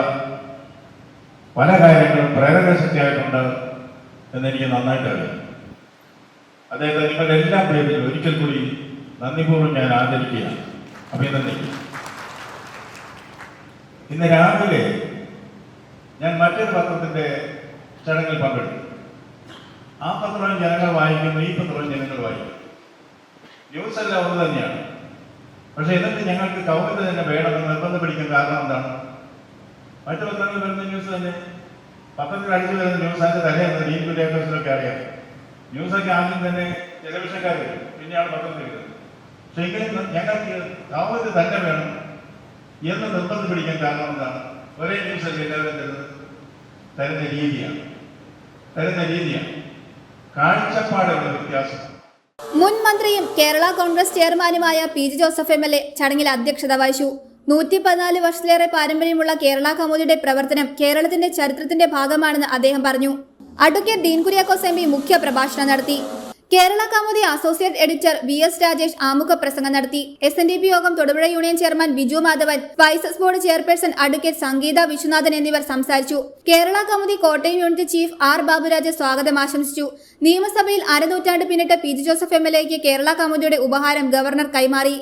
പല കാര്യങ്ങളും പ്രേരകശക്തിയായിട്ടുണ്ട് എന്നെനിക്ക് നന്നായിട്ട് അറിയാം. അദ്ദേഹത്തെ നിങ്ങളുടെ എല്ലാ പേരിലും ഒരിക്കൽ കൂടി നന്ദിപൂർവ്വം ഞാൻ ആദരിക്കുകയാണ്, അഭിനന്ദിക്കുക. ഇന്ന് രാവിലെ ഞാൻ മറ്റൊരു പത്രത്തിന്റെ ചടങ്ങിൽ പങ്കെടുത്തു. ആ പത്രവും ജനങ്ങൾ വായിക്കുന്നു, ഈ പത്രവും ജനങ്ങൾ വായിക്കുന്നു. ന്യൂസ് എല്ലാം ഒന്ന് തന്നെയാണ്. പക്ഷെ എന്നിട്ട് ഞങ്ങൾക്ക് കൗമുദി തന്നെ വേണമെന്ന് നിർബന്ധം പിടിക്കാൻ കാരണം എന്താണ്? മറ്റു പത്രങ്ങളിൽ വരുന്ന ന്യൂസ് തന്നെ പത്രത്തിൽ അടിച്ചു വരുന്ന ന്യൂസ് അതിന്റെ തന്നെയാണ്. ഡീൻ കുര്യാക്കോസിനൊക്കെ അറിയാം. ന്യൂസൊക്കെ ആദ്യം തന്നെ ടെലിവിഷൻകാർ വരും, പിന്നെയാണ് പത്രത്തിൽ വരുന്നത്. പക്ഷെ എങ്കിലും ഞങ്ങൾക്ക് കൗമുദി തന്നെ വേണം എന്ന് നിർബന്ധം പിടിക്കാൻ കാരണം എന്താണ്? ഒരേ ന്യൂസ് അല്ലേ എല്ലാവരും തരുന്ന രീതിയാണ് കാഴ്ചപ്പാടുകളുടെ വ്യത്യാസം. മുൻ മന്ത്രിയും കേരള കോൺഗ്രസ് ചെയർമാനുമായ P. ജോസഫ് MLA ചടങ്ങിൽ അധ്യക്ഷത വഹിച്ചു. 114 വർഷത്തിലേറെ പാരമ്പര്യമുള്ള കേരള കൗമുദിയുടെ പ്രവർത്തനം കേരളത്തിന്റെ ചരിത്രത്തിന്റെ ഭാഗമാണെന്ന് അദ്ദേഹം പറഞ്ഞു. അഡ്വക്കേറ്റ് ഡീൻ കുര്യാക്കോസ് MP മുഖ്യ പ്രഭാഷണം നടത്തി. Kerala Kaumudi associate editor VS Rajesh ആമുഖ പ്രസംഗം നടത്തി. SNDP Yogam Thodupuzha union chairman Biju Madhavan, spices board chairperson advocate Sangeetha Viswanathan എന്നിവർ സംസാരിച്ചു. Kerala Kaumudi Kottayam unit chief R. Baburaj സ്വാഗതം ആശംസിച്ചു. നിയമസഭയിൽ അരനൂറ്റാണ്ട് പിന്നിട്ട P. ജോസഫ് MLAക്ക് കേരള കൗമുദിയുടെ ഉപഹാരം ഗവർണർ കൈമാറി.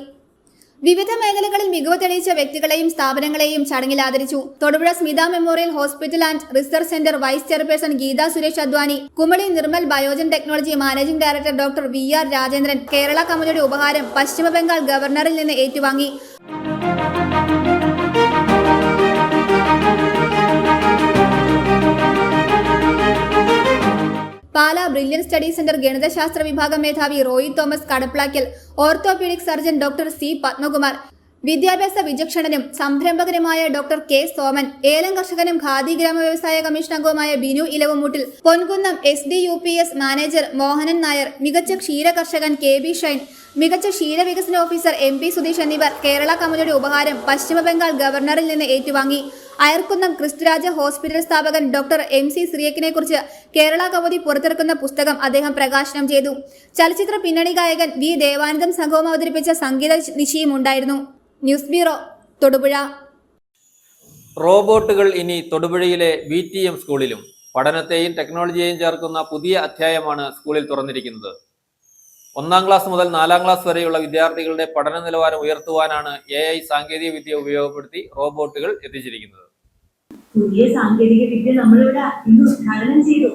വിവിധ മേഖലകളിൽ മികവ് തെളിയിച്ച വ്യക്തികളെയും സ്ഥാപനങ്ങളെയും ചടങ്ങിൽ ആദരിച്ചു. Thodupuzha Smitha memorial hospital and research centre vice chairperson Geetha Suresh Advani, Kumily Nirmal biogen technology managing director doctor VR Rajendran Kerala കൗമുദിയുടെ ഉപഹാരം പശ്ചിമ ബംഗാൾ ഗവർണറിൽ നിന്ന് ഏറ്റുവാങ്ങി. പാലാ ബ്രില്യൻ സ്റ്റഡി സെന്റർ ഗണിതശാസ്ത്ര വിഭാഗം മേധാവി Roy Thomas Kadaplakkal, orthopaedic surgeon doctor C. Padmakumar, വിദ്യാഭ്യാസ വിചക്ഷണനും സംരംഭകനുമായ ഡോക്ടർ K. സോമൻ, ഏലം കർഷകനും ഖാദി ഗ്രാമ വ്യവസായ കമ്മീഷൻ അംഗവുമായ ബിനു ഇലവുമൂട്ടിൽ, പൊൻകുന്നം SDUPS മാനേജർ മോഹനൻ നായർ, മികച്ച ക്ഷീര കർഷകൻ KB ഷൈൻ, മികച്ച ക്ഷീരവികസന ഓഫീസർ MP സുധീഷ് എന്നിവർ കേരള കൗമുദിയുടെ ഉപഹാരം പശ്ചിമ ബംഗാൾ ഗവർണറിൽ നിന്ന് ഏറ്റുവാങ്ങി. അയർക്കുന്നം ക്രിസ്തുരാജ ഹോസ്പിറ്റൽ സ്ഥാപകൻ ഡോക്ടർ MC സിറിയക്കിനെ കുറിച്ച് കേരള കൗമുദി പുറത്തിറക്കുന്ന പുസ്തകം അദ്ദേഹം പ്രകാശനം ചെയ്തു. ചലച്ചിത്ര പിന്നണി ഗായകൻ V. ദേവാനന്ദം സംഘവും അവതരിപ്പിച്ച സംഗീത നിശയും ഉണ്ടായിരുന്നു. News bureau, Thodupuzha. റോബോട്ടുകൾ ഇനി തൊടുപുഴയിലെ BTM സ്കൂളിലും. പഠനത്തെയും ടെക്നോളജിയെയും ചേർക്കുന്ന പുതിയ അധ്യായമാണ് സ്കൂളിൽ തുറന്നിരിക്കുന്നത്. 1-ാം ക്ലാസ് മുതൽ 4-ാം ക്ലാസ് വരെയുള്ള വിദ്യാർത്ഥികളുടെ പഠന നിലവാരം ഉയർത്തുവാനാണ് AI സാങ്കേതിക വിദ്യ ഉപയോഗപ്പെടുത്തി റോബോട്ടുകൾ എത്തിച്ചിരിക്കുന്നത്. പുതിയ സാങ്കേതിക വിദ്യ നമ്മളിവിടെ ഇന്ന് ഉദ്ഘാടനം ചെയ്തു.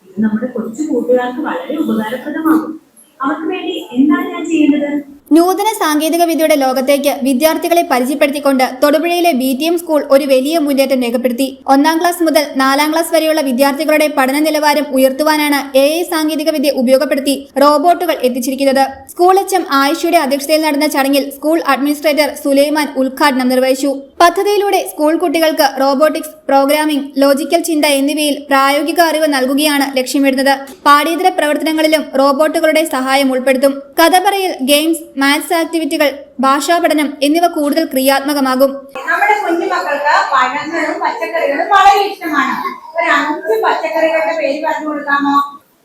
ഇത് നമ്മുടെ കൊച്ചു കൂട്ടുകാർക്ക് വളരെ ഉപകാരപ്രദമാകും. അവർക്ക് വേണ്ടി എന്താണ് ഞാൻ ചെയ്യേണ്ടത്? നൂതന സാങ്കേതിക വിദ്യയുടെ ലോകത്തേക്ക് വിദ്യാർത്ഥികളെ പരിചയപ്പെടുത്തിക്കൊണ്ട് തൊടുപുഴയിലെ BTM സ്കൂൾ ഒരു വലിയ മുന്നേറ്റം രേഖപ്പെടുത്തി. 1-ാം ക്ലാസ് മുതൽ 4-ാം ക്ലാസ് വരെയുള്ള വിദ്യാർത്ഥികളുടെ പഠന നിലവാരം ഉയർത്തുവാനാണ് AI സാങ്കേതിക വിദ്യ ഉപയോഗപ്പെടുത്തി റോബോട്ടുകൾ എത്തിച്ചിരിക്കുന്നത്. സ്കൂൾ HM ആയിഷയുടെ അധ്യക്ഷതയിൽ നടന്ന ചടങ്ങിൽ സ്കൂൾ അഡ്മിനിസ്ട്രേറ്റർ സുലൈമാൻ ഉദ്ഘാടനം നിർവഹിച്ചു. പദ്ധതിയിലൂടെ സ്കൂൾ കുട്ടികൾക്ക് റോബോട്ടിക്സ്, പ്രോഗ്രാമിംഗ്, ലോജിക്കൽ ചിന്ത എന്നിവയിൽ പ്രായോഗിക അറിവ് നൽകുകയാണ് ലക്ഷ്യമിടുന്നത്. പാഠ്യേതര പ്രവർത്തനങ്ങളിലും റോബോട്ടുകളുടെ സഹായം ഉൾപ്പെടുത്തും. കഥ പറയൽ, ഗെയിംസ്, മാത്സ് ആക്ടിവിറ്റികൾ, ഭാഷാ പഠനം എന്നിവ കൂടുതൽ ക്രിയാത്മകമാകും. നമ്മുടെ കുഞ്ഞുമക്കൾക്ക് പഴങ്ങളും പച്ചക്കറികളും വളരെ ഇഷ്ടമാണ്. ഒരു 5 പച്ചക്കറികളുടെ പേര് പറഞ്ഞു കൊടുക്കാമോ?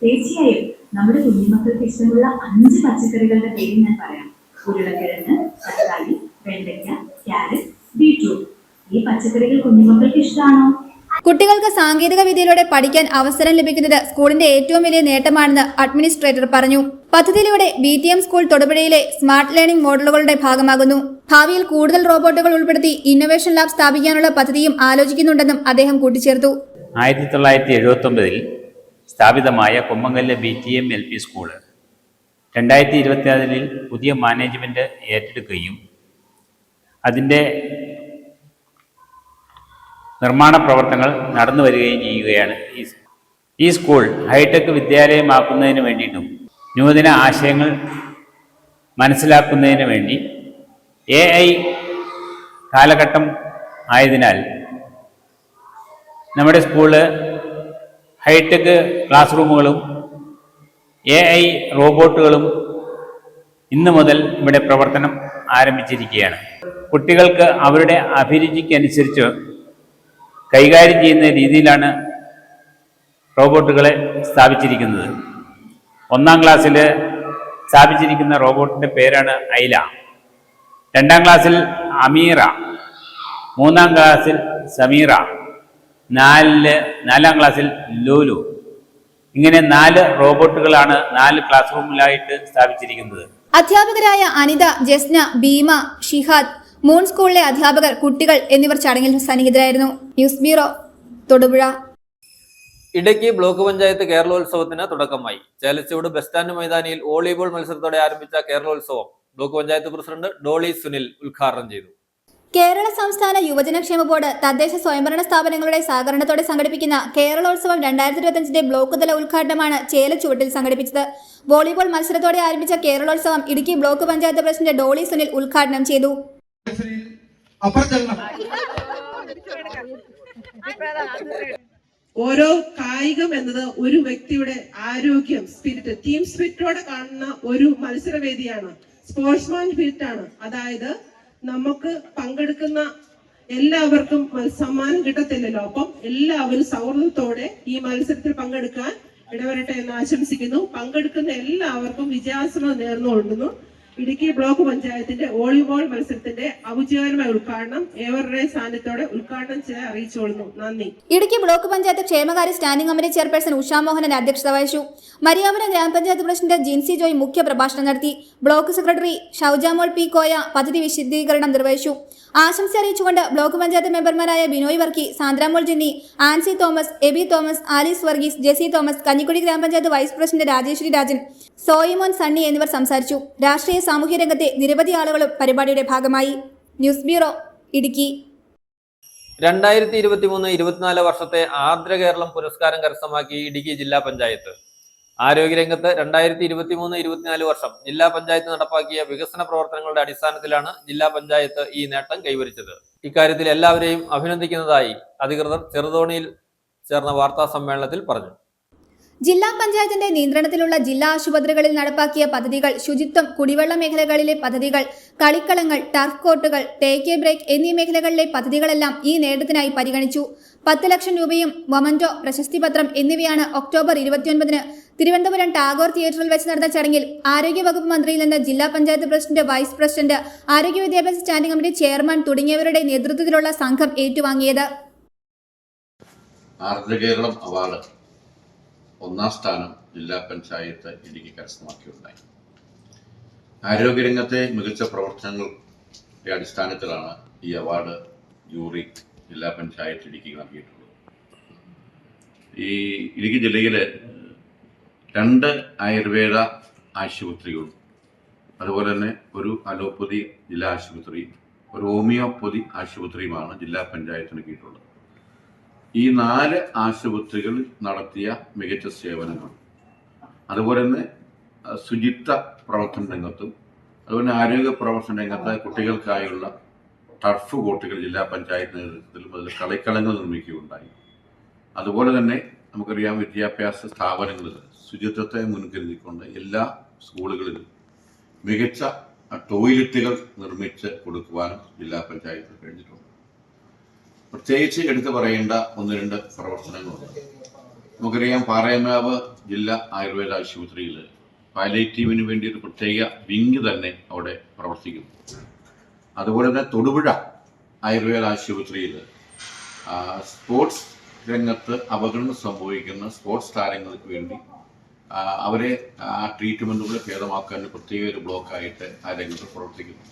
തീർച്ചയായും. നമ്മുടെ കുഞ്ഞുമക്കൾക്ക് ഇഷ്ടമുള്ള 5 പച്ചക്കറികളുടെ പേര് ഞാൻ പറയാം. ഉരുളക്കിഴങ്ങ്, തക്കാളി, വെണ്ടയ്ക്ക, ക്യാരറ്റ്, ബീറ്റ്റൂട്ട്. ഈ പച്ചക്കറികൾ കുഞ്ഞുമക്കൾക്ക് ഇഷ്ടമാണോ? കുട്ടികൾക്ക് സാങ്കേതിക വിദ്യയിലൂടെ പഠിക്കാൻ അവസരം ലഭിക്കുന്നത് സ്കൂളിന്റെ ഏറ്റവും വലിയ നേട്ടമാണെന്ന് അഡ്മിനിസ്ട്രേറ്റർ പറഞ്ഞു. പദ്ധതിയിലൂടെ BTM സ്കൂൾ തൊടുപുഴയിലെ സ്മാർട്ട് ലേണിംഗ് മോഡലുകളുടെ ഭാഗമാകുന്നു. ഭാവിയിൽ കൂടുതൽ റോബോട്ടുകൾ ഉൾപ്പെടുത്തി ഇന്നൊവേഷൻ ലാബ് സ്ഥാപിക്കാനുള്ള പദ്ധതിയും ആലോചിക്കുന്നുണ്ടെന്നും അദ്ദേഹം കൂട്ടിച്ചേർത്തു. 1979 സ്ഥാപിതമായ കൊമ്മങ്കല്ല് BTM LP സ്കൂള് 2024 പുതിയ മാനേജ്മെന്റ് ഏറ്റെടുക്കുകയും അതിൻ്റെ നിർമ്മാണ പ്രവർത്തനങ്ങൾ നടന്നു വരികയും ചെയ്യുകയാണ്. ഈ സ്കൂൾ ഹൈടെക് വിദ്യാലയമാക്കുന്നതിന് വേണ്ടിയിട്ടും നൂതന ആശയങ്ങൾ മനസ്സിലാക്കുന്നതിന് വേണ്ടി AI കാലഘട്ടം ആയതിനാൽ നമ്മുടെ സ്കൂള് ഹൈടെക് ക്ലാസ് റൂമുകളും AI റോബോട്ടുകളും ഇന്നു മുതൽ ഇവിടെ പ്രവർത്തനം ആരംഭിച്ചിരിക്കുകയാണ്. കുട്ടികൾക്ക് അവരുടെ അഭിരുചിക്കനുസരിച്ച് കൈകാര്യം ചെയ്യുന്ന രീതിയിലാണ് റോബോട്ടുകളെ സ്ഥാപിച്ചിരിക്കുന്നത്. 1-ാം ക്ലാസ്സിൽ സ്ഥാപിച്ചിരിക്കുന്ന റോബോട്ടിൻ്റെ പേരാണ് ഐല, 2-ാം ക്ലാസ്സിൽ അമീറ, 3-ാം ക്ലാസ്സിൽ സമീറ, 4-ാം ക്ലാസ്സിൽ ലൂലു. ഇങ്ങനെ 4 റോബോട്ടുകളാണ് 4 ക്ലാസ് റൂമിലായിട്ട് സ്ഥാപിച്ചിരിക്കുന്നത്. അധ്യാപകരായ അനിത, ജസ്ന, ഭീമ, ഷിഹാദ്, മൂൺ സ്കൂളിലെ അധ്യാപകർ, കുട്ടികൾ എന്നിവർ ചടങ്ങിൽ സന്നിഹിതരായിരുന്നു. News bureau, Thodupuzha. Idukki block panchayat കേരളോത്സവത്തിന് തുടക്കമായി. ചേലച്ചുവട് ബസ് സ്റ്റാൻഡ് മൈതാനിയിൽ വോളിബോൾ മത്സരത്തോടെ ആരംഭിച്ച കേരളോത്സവം ബ്ലോക്ക് പഞ്ചായത്ത് പ്രസിഡന്റ് ഡോളി സുനിൽ ഉദ്ഘാടനം ചെയ്തു. കേരള സംസ്ഥാന യുവജനക്ഷേമ ബോർഡ് തദ്ദേശ സ്വയംഭരണ സ്ഥാപനങ്ങളുടെ സഹകരണത്തോടെ സംഘടിപ്പിക്കുന്ന കേരളോത്സവം 2025 ബ്ലോക്ക് തല ഉദ്ഘാടനമാണ് ചേലച്ചുവട്ടിൽ സംഘടിപ്പിച്ചത്. വോളിബോൾ മത്സരത്തോടെ ആരംഭിച്ച കേരളോത്സവം ഇടുക്കി ബ്ലോക്ക് പഞ്ചായത്ത് പ്രസിഡന്റ് ഡോളി സുനിൽ ഉദ്ഘാടനം ചെയ്തു. ഓരോ കായികം എന്നത് ഒരു വ്യക്തിയുടെ ആരോഗ്യം, സ്പിരിറ്റ്, ടീം സ്പിരിറ്റോടെ കാണുന്ന ഒരു മത്സരവേദിയാണ്. സ്പോർട്സ്മാൻ ഫിറ്റ് ആണ്. അതായത് നമുക്ക് പങ്കെടുക്കുന്ന എല്ലാവർക്കും സമ്മാനം കിട്ടത്തില്ലല്ലോ. അപ്പം എല്ലാവരും സൗഹൃദത്തോടെ ഈ മത്സരത്തിൽ പങ്കെടുക്കാൻ ഇടവരട്ടെ എന്ന് ആശംസിക്കുന്നു. പങ്കെടുക്കുന്ന എല്ലാവർക്കും വിജയാശംസ നേർന്നുകൊള്ളുന്നു. ഇടുക്കി ബ്ലോക്ക് പഞ്ചായത്തിന്റെ വോളിബോൾ മത്സരത്തിന്റെ ഔദ്യോഗികമായ ഉദ്ഘാടനം ഏവരുടെ സാന്നിധ്യത്തോടെ ഉദ്ഘാടനം ചെയ്യാൻ അറിയിച്ചുകൊള്ളുന്നു. നന്ദി. ഇടുക്കി ബ്ലോക്ക് പഞ്ചായത്ത് ക്ഷേമകാര്യ സ്റ്റാൻഡിംഗ് കമ്മിറ്റി ചെയർപേഴ്സൺ ഉഷാമോഹനൻ അധ്യക്ഷത വഹിച്ചു. മരിയാപുരം ഗ്രാമപഞ്ചായത്ത് പ്രസിഡന്റ് ജിൻസി ജോയ് മുഖ്യ പ്രഭാഷണം നടത്തി. Block secretary Shoujamol P Koya പദ്ധതി വിശദീകരണം നിർവഹിച്ചു. ആശംസ അറിയിച്ചുകൊണ്ട് ബ്ലോക്ക് പഞ്ചായത്ത് മെമ്പർമാരായ ബിനോയ് വർക്കി, സാന്ദ്രാമോൾ ജിന്നി, ആൻസി തോമസ്, എബി തോമസ്, ആലീസ് വർഗീസ്, ജെസി തോമസ്, കഞ്ഞിക്കുടി ഗ്രാമപഞ്ചായത്ത് വൈസ് പ്രസിഡന്റ് രാജേശ്വരി രാജൻ, സോയിമോൻ സണ്ണി എന്നിവർ സംസാരിച്ചു. രാഷ്ട്രീയ സാമൂഹ്യ രംഗത്തെ നിരവധി ആളുകളും പരിപാടിയുടെ ഭാഗമായി. News bureau, Idukki. 2023-24 വർഷത്തെ ആർദ്ര കേരളം പുരസ്കാരം കരസ്ഥമാക്കി ഇടുക്കി ജില്ലാ പഞ്ചായത്ത്. ആരോഗ്യരംഗത്ത് 2023-24 വർഷം ജില്ലാ പഞ്ചായത്ത് നടപ്പാക്കിയ വികസന പ്രവർത്തനങ്ങളുടെ അടിസ്ഥാനത്തിലാണ് ജില്ലാ പഞ്ചായത്ത് ഈ നേട്ടം കൈവരിച്ചത്. ഇക്കാര്യത്തിൽ എല്ലാവരെയും അഭിനന്ദിക്കുന്നതായി അധികൃതർ ചെറുതോണിയിൽ ചേർന്ന വാർത്താ സമ്മേളനത്തിൽ പറഞ്ഞു. ജില്ലാ പഞ്ചായത്തിന്റെ നിയന്ത്രണത്തിലുള്ള ജില്ലാ ആശുപത്രികളിൽ നടപ്പാക്കിയ പദ്ധതികൾ, ശുചിത്വം, കുടിവെള്ള മേഖലകളിലെ പദ്ധതികൾ, കളിക്കളങ്ങൾ, ടർഫ് കോർട്ടുകൾ, ടേക്ക് എ ബ്രേക്ക് എന്നീ മേഖലകളിലെ പദ്ധതികളെല്ലാം ഈ നേട്ടത്തിനായി പരിഗണിച്ചു. 10 ലക്ഷം രൂപയും മൊമന്റോ, പ്രശസ്തിപത്രം എന്നിവയാണ് ഒക്ടോബർ 29 തിരുവനന്തപുരം ടാഗോർ തിയേറ്ററിൽ വെച്ച് നടന്ന ചടങ്ങിൽ ആരോഗ്യവകുപ്പ് മന്ത്രിയിൽ നിന്ന് ജില്ലാ പഞ്ചായത്ത് പ്രസിഡന്റ്, വൈസ് പ്രസിഡന്റ്, ആരോഗ്യ വിദ്യാഭ്യാസ സ്റ്റാൻഡിംഗ് കമ്മിറ്റി ചെയർമാൻ തുടങ്ങിയവരുടെ നേതൃത്വത്തിലുള്ള സംഘം ഏറ്റുവാങ്ങിയത്. ആർദ്ര കേരളം അവാർഡ് 1ാം സ്ഥാനം ജില്ലാ പഞ്ചായത്ത് ഇടുക്കി കരസ്ഥമാക്കിയുണ്ടായി. ആരോഗ്യരംഗത്തെ മികച്ച പ്രവർത്തനങ്ങളുടെ അടിസ്ഥാനത്തിലാണ് ഈ അവാർഡ് ജൂറി ജില്ലാ പഞ്ചായത്ത് ഇടുക്കി നൽകിയിട്ടുള്ളത്. ഈ ഇടുക്കി ജില്ലയിലെ 2 ആയുർവേദ ആശുപത്രികളും അതുപോലെ തന്നെ ഒരു അലോപ്പതി ജില്ലാ ആശുപത്രി, ഒരു ഹോമിയോപ്പതി ആശുപത്രിയുമാണ് ജില്ലാ പഞ്ചായത്തിന് കീഴിലുള്ളത്. ഈ 4 ആശുപത്രികൾ നടത്തിയ മികച്ച സേവനങ്ങൾ, അതുപോലെ തന്നെ ശുചിത്വ പ്രവർത്തന രംഗത്തും അതുപോലെ ആരോഗ്യ പ്രവർത്തന രംഗത്ത് കുട്ടികൾക്കായുള്ള ടർഫ് കോർട്ടുകൾ ജില്ലാ പഞ്ചായത്ത് നേതൃത്വത്തിലും അതിൽ കളിക്കളങ്ങൾ നിർമ്മിക്കുകയുണ്ടായി. അതുപോലെ തന്നെ നമുക്കറിയാം, വിദ്യാഭ്യാസ സ്ഥാപനങ്ങളിൽ ശുചിത്വത്തെ മുൻകരുതിക്കൊണ്ട് എല്ലാ സ്കൂളുകളിലും മികച്ച ടോയ്ലറ്റുകൾ നിർമ്മിച്ച് കൊടുക്കുവാനും ജില്ലാ പഞ്ചായത്ത് കഴിഞ്ഞിട്ടുണ്ട്. പ്രത്യേകിച്ച് എടുത്തു പറയേണ്ട 1-2 പ്രവർത്തനങ്ങളുണ്ട്. നമുക്കറിയാം, പാറേമാവ് ജില്ലാ ആയുർവേദ ആശുപത്രിയിൽ പാലിയേറ്റീവിന് വേണ്ടി ഒരു പ്രത്യേക വിങ് തന്നെ അവിടെ പ്രവർത്തിക്കുന്നു. അതുപോലെ തന്നെ തൊടുപുഴ ആയുർവേദ ആശുപത്രിയിൽ സ്പോർട്സ് രംഗത്ത് അപകടം സംഭവിക്കുന്ന സ്പോർട്സ് താരങ്ങൾക്ക് വേണ്ടി അവരെ ആ ട്രീറ്റ്മെൻറ്റുകൾ ഭേദമാക്കാൻ പ്രത്യേക ഒരു ബ്ലോക്കായിട്ട് ആ രംഗത്ത് പ്രവർത്തിക്കുന്നു.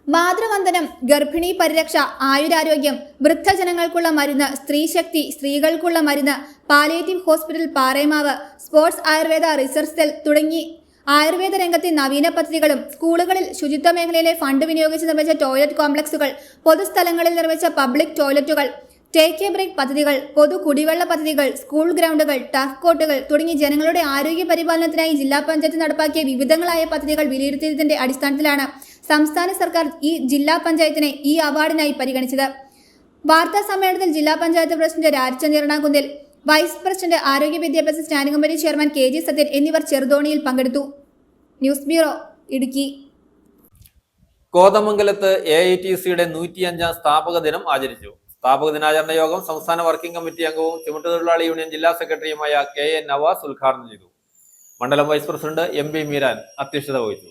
മാതൃവന്ദനം, ഗർഭിണി പരിരക്ഷ, ആയുരാരോഗ്യം, വൃദ്ധജനങ്ങൾക്കുള്ള മരുന്ന്, സ്ത്രീശക്തി, സ്ത്രീകൾക്കുള്ള മരുന്ന്, palliative hospital Paremavu, sports Ayurveda research cell തുടങ്ങി ആയുർവേദ രംഗത്തെ നവീന പദ്ധതികളും സ്കൂളുകളിൽ ശുചിത്വ മേഖലയിലെ ഫണ്ട് വിനിയോഗിച്ച് നിർമ്മിച്ച ടോയ്ലറ്റ് കോംപ്ലക്സുകൾ, പൊതുസ്ഥലങ്ങളിൽ നിർമ്മിച്ച പബ്ലിക് ടോയ്ലറ്റുകൾ, ടേക്ക് എ ബ്രേക്ക് പദ്ധതികൾ, പൊതു കുടിവെള്ള പദ്ധതികൾ, സ്കൂൾ ഗ്രൗണ്ടുകൾ, ടർഫ് കോർട്ടുകൾ തുടങ്ങി ജനങ്ങളുടെ ആരോഗ്യ പരിപാലനത്തിനായി ജില്ലാ പഞ്ചായത്ത് നടപ്പാക്കിയ വിവിധങ്ങളായ പദ്ധതികൾ വിലയിരുത്തിയതിന്റെ അടിസ്ഥാനത്തിലാണ് സംസ്ഥാന സർക്കാർ ഈ ജില്ലാ പഞ്ചായത്തിനെ ഈ അവാർഡിനായി പരിഗണിച്ചത്. വാർത്താ സമ്മേളനത്തിൽ ജില്ലാ പഞ്ചായത്ത് പ്രസിഡന്റ് രാജചന്ദ്രൻ എറണാകുന്നിൽ, വൈസ് പ്രസിഡന്റ് ആരോഗ്യ വിദ്യാഭ്യാസ standing committee chairman KG Sathyan എന്നിവർ ചെറുതോണിയിൽ പങ്കെടുത്തു. News bureau, Idukki. കോതമംഗലത്ത് AITC-യുടെ 105ാം സ്ഥാപക ദിനം ആചരിച്ചു. സ്ഥാപക ദിനാചരണ യോഗം സംസ്ഥാന വർക്കിംഗ് കമ്മിറ്റി അംഗവും ചുമട്ടുതൊഴിലാളി യൂണിയൻ ജില്ലാ സെക്രട്ടറിയുമായ KA നവാസ് ഉദ്ഘാടനം ചെയ്തു. മണ്ഡലം വൈസ് പ്രസിഡന്റ് MB മീരാൻ അധ്യക്ഷത വഹിച്ചു.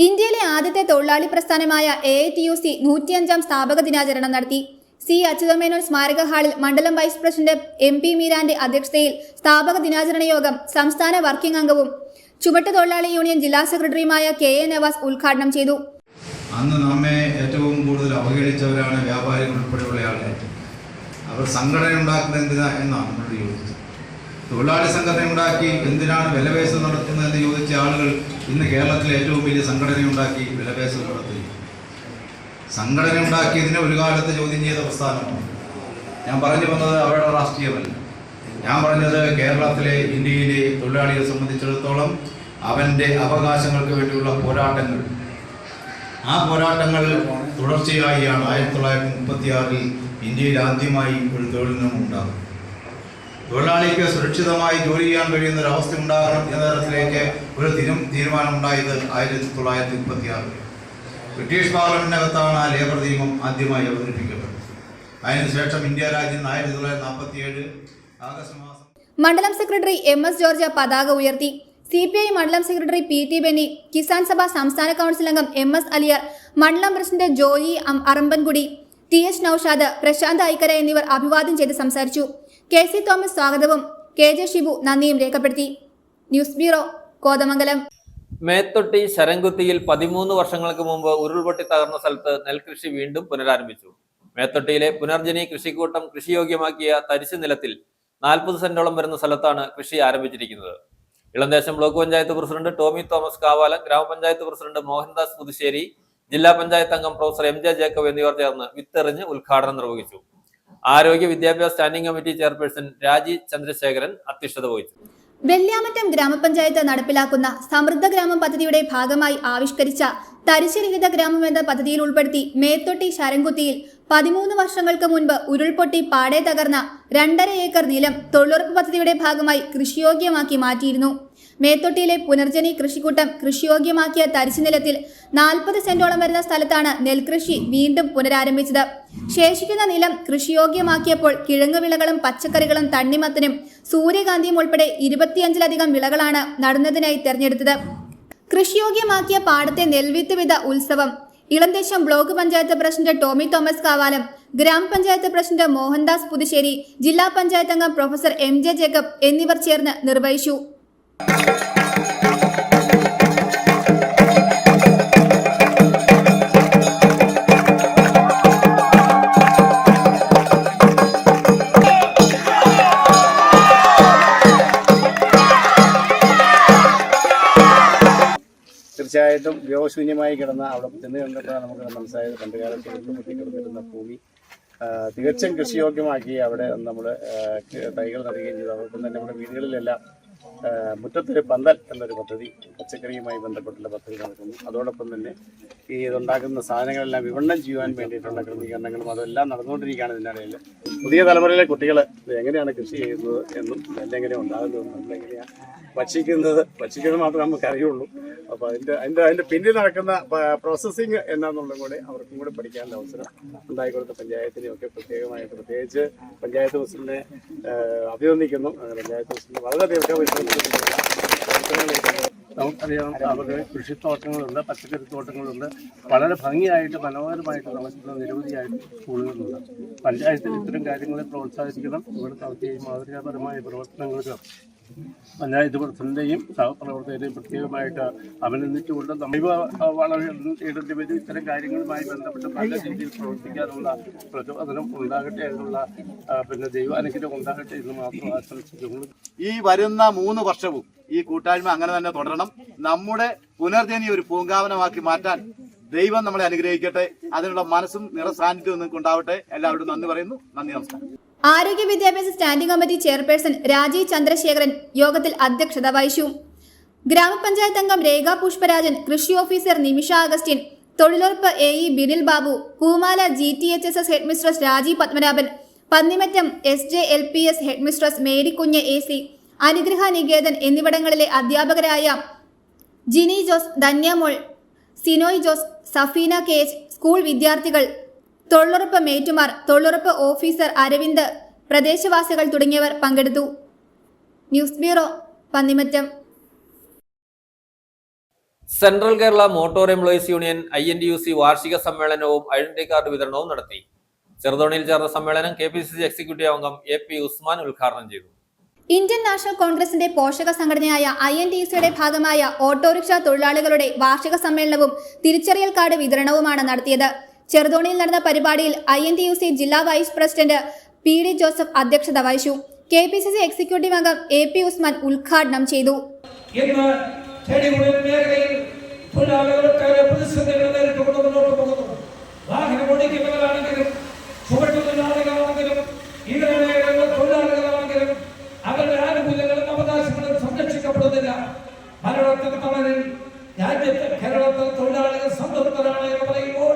ഇന്ത്യയിലെ ആദ്യത്തെ തൊഴിലാളി പ്രസ്ഥാനമായ AITUC 105ാം സ്ഥാപക ദിനാചരണം നടത്തി. C. അച്യുതമേനോൻ സ്മാരക ഹാളിൽ മണ്ഡലം വൈസ് പ്രസിഡന്റ് MP മീരാന്റെ അധ്യക്ഷതയിൽ സ്ഥാപക ദിനാചരണ യോഗം സംസ്ഥാന വർക്കിംഗ് അംഗവും ചുമട്ടുതൊഴിലാളി യൂണിയൻ ജില്ലാ സെക്രട്ടറിയുമായ KA നവാസ് ഉദ്ഘാടനം ചെയ്തു. അന്ന് നമ്മെ ഏറ്റവും കൂടുതൽ അവഹേളിച്ചവരാണ് വ്യാപാരികൾ ഉൾപ്പെടെയുള്ള ആളുകൾ. അവർ സംഘടന ഉണ്ടാക്കുന്നത് എന്തിനാ എന്നാണ് നമ്മളോട് ചോദിച്ചത്. തൊഴിലാളി സംഘടന ഉണ്ടാക്കി എന്തിനാണ് വിലപേശൽ നടത്തുന്നതെന്ന് ചോദിച്ച ആളുകൾ ഇന്ന് കേരളത്തിലെ ഏറ്റവും വലിയ സംഘടന ഉണ്ടാക്കി വിലപേശൽ നടത്തി. സംഘടന ഉണ്ടാക്കിയതിനെ ഒരു കാലത്ത് ചോദ്യം ചെയ്ത പ്രസ്ഥാനമാണ്. ഞാൻ പറഞ്ഞു വന്നത് അവരുടെ രാഷ്ട്രീയമല്ല. ഞാൻ പറഞ്ഞത് കേരളത്തിലെ ഇന്ത്യയിലെ തൊഴിലാളിയെ സംബന്ധിച്ചിടത്തോളം അവൻ്റെ അവകാശങ്ങൾക്ക് വേണ്ടിയുള്ള പോരാട്ടങ്ങൾ, ആ പോരാട്ടങ്ങൾ തുടർച്ചയായാണ് 1936 ഇന്ത്യയിൽ ആദ്യമായി ഒരു തൊഴിൽ നിയമം ഉണ്ടാകും. തൊഴിലാളിക്ക് സുരക്ഷിതമായി ജോലി ചെയ്യാൻ കഴിയുന്ന ഒരു അവസ്ഥ ഉണ്ടാകണം എന്ന തരത്തിലേക്ക് ഒരു തീരുമാനം ഉണ്ടായത് 1936. ബ്രിട്ടീഷ് പാർലമെന്റിനകത്താണ് ആ ലേബർ നിയമം ആദ്യമായി അവതരിപ്പിക്കപ്പെട്ടത്. അതിനുശേഷം ഇന്ത്യ രാജ്യം 1947 ആഗസ്റ്റ് മാസം മണ്ഡലം സെക്രട്ടറി MS ജോർജ് പതാക ഉയർത്തി. CPI മണ്ഡലം സെക്രട്ടറി PT ബെന്നി, കിസാൻ സഭ സംസ്ഥാന കൗൺസിൽ അംഗം MS അലിയാർ, മണ്ഡലം പ്രസിഡന്റ് ജോയി അറമ്പൻകുടി, TH നൌഷാദ്, പ്രശാന്ത് ഐക്കര എന്നിവർ അഭിവാദ്യം ചെയ്ത് സംസാരിച്ചു. KC തോമസ് സ്വാഗതവും KJ ഷിബു നന്ദിയും രേഖപ്പെടുത്തി. News bureau, Kothamangalam. മേത്തൊട്ടി ശരംകുത്തിയിൽ 13 വർഷങ്ങൾക്ക് മുമ്പ് ഉരുൾപൊട്ടി തകർന്ന സ്ഥലത്ത് നെൽകൃഷി വീണ്ടും പുനരാരംഭിച്ചു. മേത്തൊട്ടിയിലെ പുനർജനി കൃഷിക്കൂട്ടം കൃഷിയോഗ്യമാക്കിയ തരിശു നിലത്തിൽ 40 സെന്റോളം വരുന്ന സ്ഥലത്താണ് കൃഷി ആരംഭിച്ചിരിക്കുന്നത്. ഇളന്തേശം ബ്ലോക്ക് പഞ്ചായത്ത് പ്രസിഡന്റ് ടോമി തോമസ് കാവാലം, ഗ്രാമപഞ്ചായത്ത് പ്രസിഡന്റ് മോഹൻദാസ് പുതുശ്ശേരി, ജില്ലാ പഞ്ചായത്ത് അംഗം പ്രൊഫസർ MJ ജേക്കബ് എന്നിവർ ചേർന്ന് വിത്തെറിഞ്ഞ് ഉദ്ഘാടനം നിർവഹിച്ചു. ആരോഗ്യ വിദ്യാഭ്യാസ സ്റ്റാൻഡിംഗ് കമ്മിറ്റി ചെയർപേഴ്സൺ രാജി ചന്ദ്രശേഖരൻ അധ്യക്ഷത വഹിച്ചു. വെള്ളിയാമറ്റം ഗ്രാമപഞ്ചായത്ത് നടപ്പിലാക്കുന്ന സമൃദ്ധ ഗ്രാമം പദ്ധതിയുടെ ഭാഗമായി ആവിഷ്കരിച്ച തരിശുരഹിത ഗ്രാമം എന്ന പദ്ധതിയിൽ ഉൾപ്പെടുത്തി മേത്തൊട്ടി ശരംകുത്തിയിൽ 13 വർഷങ്ങൾക്ക് മുൻപ് ഉരുൾപൊട്ടി പാടെ തകർന്ന 2.5 ഏക്കർ നിലം തൊഴിലുറപ്പ് പദ്ധതിയുടെ ഭാഗമായി കൃഷിയോഗ്യമാക്കി മാറ്റിയിരുന്നു. മേത്തൊട്ടിയിലെ പുനർജനി കൃഷിക്കൂട്ടം കൃഷിയോഗ്യമാക്കിയ തരിശു നിലത്തിൽ 40 സെന്റോളം വരുന്ന സ്ഥലത്താണ് നെൽകൃഷി വീണ്ടും പുനരാരംഭിച്ചത്. ശേഷിക്കുന്ന നിലം കൃഷിയോഗ്യമാക്കിയപ്പോൾ കിഴങ്ങുവിളകളും പച്ചക്കറികളും തണ്ണിമത്തനും സൂര്യകാന്തിയും ഉൾപ്പെടെ 25ലധികം വിളകളാണ് നടുന്നതിനായി തെരഞ്ഞെടുത്തത്. കൃഷിയോഗ്യമാക്കിയ പാടത്തെ നെൽവിത്ത് വിത ഉത്സവം ഇളന്തേശം ബ്ലോക്ക് പഞ്ചായത്ത് പ്രസിഡന്റ് ടോമി തോമസ് കാവാലം, ഗ്രാമപഞ്ചായത്ത് പ്രസിഡന്റ് മോഹൻദാസ് പുതുശ്ശേരി, ജില്ലാ പഞ്ചായത്ത് അംഗം പ്രൊഫസർ MJ ജേക്കബ് എന്നിവർ ചേർന്ന് നിർവഹിച്ചു. തീർച്ചയായിട്ടും ഉപയോഗശൂന്യമായി കിടന്ന അവിടെ ചെന്ന് കണ്ടപ്പോൾ നമുക്ക് മനസ്സിലായത് പണ്ട് കാലത്ത് പൊട്ടി കിടന്നിരുന്ന ഭൂമി തികച്ചും കൃഷിയോഗ്യമാക്കി അവിടെ നമ്മൾ തൈകൾ നടുകയും ചെയ്തു. അതോടൊപ്പം തന്നെ നമ്മുടെ വീടുകളിലെല്ലാം മുറ്റത്തൊരു പന്തൽ എന്നൊരു പദ്ധതി പച്ചക്കറിയുമായി ബന്ധപ്പെട്ടുള്ള പദ്ധതി നടക്കുന്നു. അതോടൊപ്പം തന്നെ ഈ ഇതുണ്ടാക്കുന്ന സാധനങ്ങളെല്ലാം വിപണനം ചെയ്യുവാൻ വേണ്ടിയിട്ടുള്ള ക്രമീകരണങ്ങളും അതെല്ലാം നടന്നുകൊണ്ടിരിക്കുകയാണ്. ഇതിനിടയിൽ പുതിയ തലമുറയിലെ കുട്ടികൾ എങ്ങനെയാണ് കൃഷി ചെയ്യുന്നത് എന്നും നെല്ലെങ്ങനെയാണ് ഉണ്ടാകുന്നതെന്നും നെല്ലെങ്ങനെയാണ് ഭക്ഷിക്കുന്നത് മാത്രമേ നമുക്ക് അറിയുള്ളൂ. അപ്പോൾ അതിൻ്റെ പിന്നിൽ നടക്കുന്ന പ്രോസസ്സിങ് എന്നാന്നുള്ളതും കൂടെ അവർക്കും കൂടെ പഠിക്കാനുള്ള അവസരം ഉണ്ടായിക്കൊടുത്ത പഞ്ചായത്തിനെയൊക്കെ പ്രത്യേകിച്ച് പഞ്ചായത്ത് പ്രസിഡന്റിനെ അഭിനന്ദിക്കുന്നു. പഞ്ചായത്ത് പ്രസിഡന്റ് വളരെയധികം നമുക്കറിയാം അവരുടെ കൃഷിത്തോട്ടങ്ങളുണ്ട്, പച്ചക്കറിത്തോട്ടങ്ങളുണ്ട്. വളരെ ഭംഗിയായിട്ട് മനോഹരമായിട്ട് നടക്കുന്ന നിരവധിയായിട്ട് സ്കൂളുകളുണ്ട്. പഞ്ചായത്തിൽ ഇത്തരം കാര്യങ്ങളെ പ്രോത്സാഹിപ്പിക്കണം. ഇവിടെ നടത്തിയ മാതൃകാപരമായ പ്രവർത്തനങ്ങൾക്ക് പഞ്ചായത്ത് പ്രസിഡന്റിന്റെയും സഹപ്രവർത്തകരെയും പ്രത്യേകമായിട്ട് അഭിനന്ദിച്ചുകൊണ്ട് വളരേണ്ടത് വരും. ഇത്തരം കാര്യങ്ങളുമായി ബന്ധപ്പെട്ട് നല്ല രീതിയിൽ പ്രവർത്തിക്കാനുള്ള പ്രചോദനം ഉണ്ടാകട്ടെ എന്നുള്ള ദൈവാനുഗ്രഹം ഉണ്ടാകട്ടെ എന്ന് മാത്രം ആശംസിക്കുന്നു. ഈ വരുന്ന 3 വർഷവും ഈ കൂട്ടായ്മ അങ്ങനെ തന്നെ തുടരണം. നമ്മുടെ പുനർജനി ഒരു പൂങ്കാവനമാക്കി മാറ്റാൻ ദൈവം നമ്മളെ അനുഗ്രഹിക്കട്ടെ. അതിനുള്ള മനസ്സും നിറസാന്നിധ്യവും നിങ്ങൾക്ക് ഉണ്ടാവട്ടെ. എല്ലാവരോടും നന്ദി പറയുന്നു. നന്ദി, നമസ്കാരം. ആരോഗ്യ വിദ്യാഭ്യാസ standing committee chairperson Rajeev Chandrasekharan യോഗത്തിൽ അധ്യക്ഷത വഹിച്ചു. ഗ്രാമപഞ്ചായത്ത് അംഗം രേഖ പുഷ്പരാജൻ, കൃഷി ഓഫീസർ നിമിഷ അഗസ്റ്റിൻ, തൊഴിലുറപ്പ് AE Binil Babu, Poomala GTHSS headmistress രാജീവ് പത്മനാഭൻ, Pannimattom SJLPS headmistress Marykunju AC, Anugraha Niketan എന്നിവിടങ്ങളിലെ അധ്യാപകരായ ജിനി ജോസ്, ധന്യമോൾ, സിനോയ് ജോസ്, സഫീന KH, സ്കൂൾ വിദ്യാർത്ഥികൾ, തൊഴിലുറപ്പ് മേറ്റുമാർ, തൊഴിലുറപ്പ് ഓഫീസർ അരവിന്ദ്, പ്രദേശവാസികൾ തുടങ്ങിയവർ പങ്കെടുത്തു. News bureau, Pannimattom. Central Kerala motor employees union INTUC വാർഷിക സമ്മേളനവും ഐഡന്റിറ്റി കാർഡ് വിതരണവും നടത്തി. ചെറുതോണിയിൽ ചേർന്ന സമ്മേളനം KPCC എക്സിക്യൂട്ടീവ് അംഗം AP ഉസ്മാൻ ഉദ്ഘാടനം ചെയ്തു. ഇന്ത്യൻ നാഷണൽ കോൺഗ്രസിന്റെ പോഷക സംഘടനയായ INTUCയുടെ ഭാഗമായ ഓട്ടോറിക്ഷ തൊഴിലാളികളുടെ വാർഷിക സമ്മേളനവും തിരിച്ചറിയൽ കാർഡ് വിതരണവുമാണ് നടത്തിയത്. ചെറുതോണിയിൽ നടന്ന പരിപാടിയിൽ INTUC ജില്ലാ വൈസ് പ്രസിഡന്റ് PD ജോസഫ് അധ്യക്ഷത വഹിച്ചു. KPCC എക്സിക്യൂട്ടീവ് അംഗം AP ഉസ്മാൻ ഉദ്ഘാടനം ചെയ്തു. അവരുടെ ആനുകൂല്യങ്ങളും അവകാശങ്ങളും സംരക്ഷിക്കപ്പെടുന്നില്ല. മരണത്തിന് തണലിൽ രാജ്യത്തെ കേരളത്തിൽ തൊഴിലാളികൾ സംതൃപ്തരാണ് എന്ന് പറയുമ്പോൾ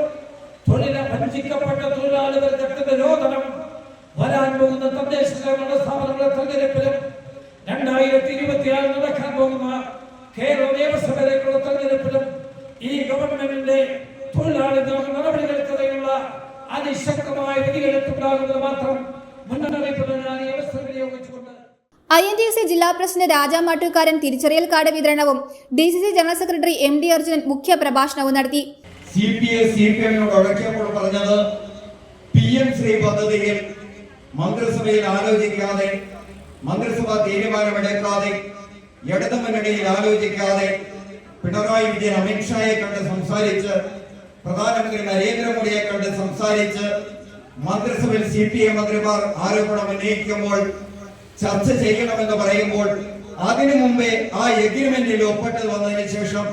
തൊഴിലെ വഞ്ചിക്കപ്പെട്ട തൊഴിലാളികൾക്ക് നിരോധനം വരാൻ പോകുന്ന തദ്ദേശ സ്വയംഭരണ സ്ഥാപനങ്ങളുടെ തെരഞ്ഞെടുപ്പിലും 2026 നടക്കാൻ പോകുന്ന കേരള നിയമസഭയിലേക്കുള്ള തെരഞ്ഞെടുപ്പിലും ഈ ഗവൺമെന്റിന്റെ തൊഴിലാളി നടപടികൾക്കെതിരെയുള്ള അതിശക്തമായ വിധിയെടുത്തുണ്ടാകുന്നത് മാത്രം മുന്നറിയിപ്പ് ഞാൻ ഈ അവസരം വിനിയോഗിച്ചുകൊണ്ട് INTUC ജില്ലാ പ്രസിഡന്റ് രാജാ മാട്ടൂക്കാരൻ തിരിച്ചറിയൽ കാർഡ് വിതരണവും DCC general secretary MD Arjunan മുഖ്യ പ്രഭാഷണവും നടത്തി. CPM-നോട് ഉടക്കിയപ്പോൾ പറഞ്ഞത് PM ശ്രീ പദ്ധതിയിൽ മന്ത്രിസഭയിൽ ആലോചിക്കാതെ, മന്ത്രിസഭ തീരുമാനമെടുക്കാതെ, ഇടതുമുന്നണിയിൽ ആലോചിക്കാതെ പിണറായി വിജയൻ അമിത്ഷായെ കണ്ട് സംസാരിച്ച്, പ്രധാനമന്ത്രി നരേന്ദ്രമോദിയെ കണ്ട് സംസാരിച്ച്, മന്ത്രിസഭയിൽ CPM മന്ത്രിമാർ ആരോപണം ഉന്നയിക്കുമ്പോൾ ചർച്ച ചെയ്യണമെന്ന് പറയുമ്പോൾ അതിനു മുമ്പേ ആ എഗ്രിമെന്റിൽ ഒപ്പിട്ട് വന്നതിന് ശേഷം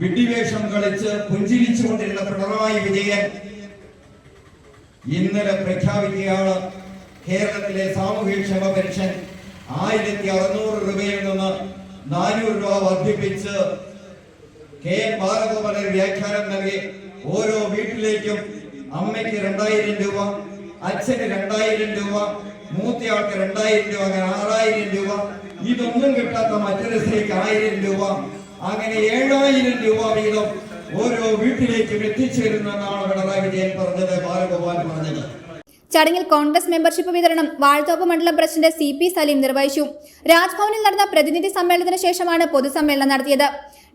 വിഡ്ഢിവേഷം കളിച്ച് പുഞ്ചിരിച്ചുകൊണ്ടിരുന്ന പിണറായി വിജയൻ ഇന്നലെ പ്രഖ്യാപിക്കുകയാണ് കേരളത്തിലെ സാമൂഹ്യക്ഷേമ പെൻഷൻ 1600 രൂപയിൽ നിന്ന് 400 രൂപ വർദ്ധിപ്പിച്ച് KN ബാലഗോപാലൻ വ്യാഖ്യാനം നൽകി ഓരോ വീട്ടിലേക്കും അമ്മയ്ക്ക് 2000 രൂപ, അച്ഛന് 2000 രൂപ, മൂത്തയാൾക്ക് 2000 രൂപ, അങ്ങനെ 6000 രൂപ, ഇതൊന്നും കിട്ടാത്ത മറ്റൊരു സ്ത്രീക്ക് 1000 രൂപ, അങ്ങനെ 7000 രൂപ വീതം ഓരോ വീട്ടിലേക്കും എത്തിച്ചേരുന്നെന്നാണ് പിണറായി വിജയൻ പറഞ്ഞത്, ബാലഗോപാൽ പറഞ്ഞത്. ചടങ്ങിൽ കോൺഗ്രസ് മെമ്പർഷിപ്പ് വിതരണം വാഴത്തോപ്പ് മണ്ഡലം പ്രസിഡന്റ് CP സലീം നിർവഹിച്ചു. രാജ്ഭവനിൽ നടന്ന പ്രതിനിധി സമ്മേളനത്തിന് ശേഷമാണ് പൊതുസമ്മേളനം നടത്തിയത്.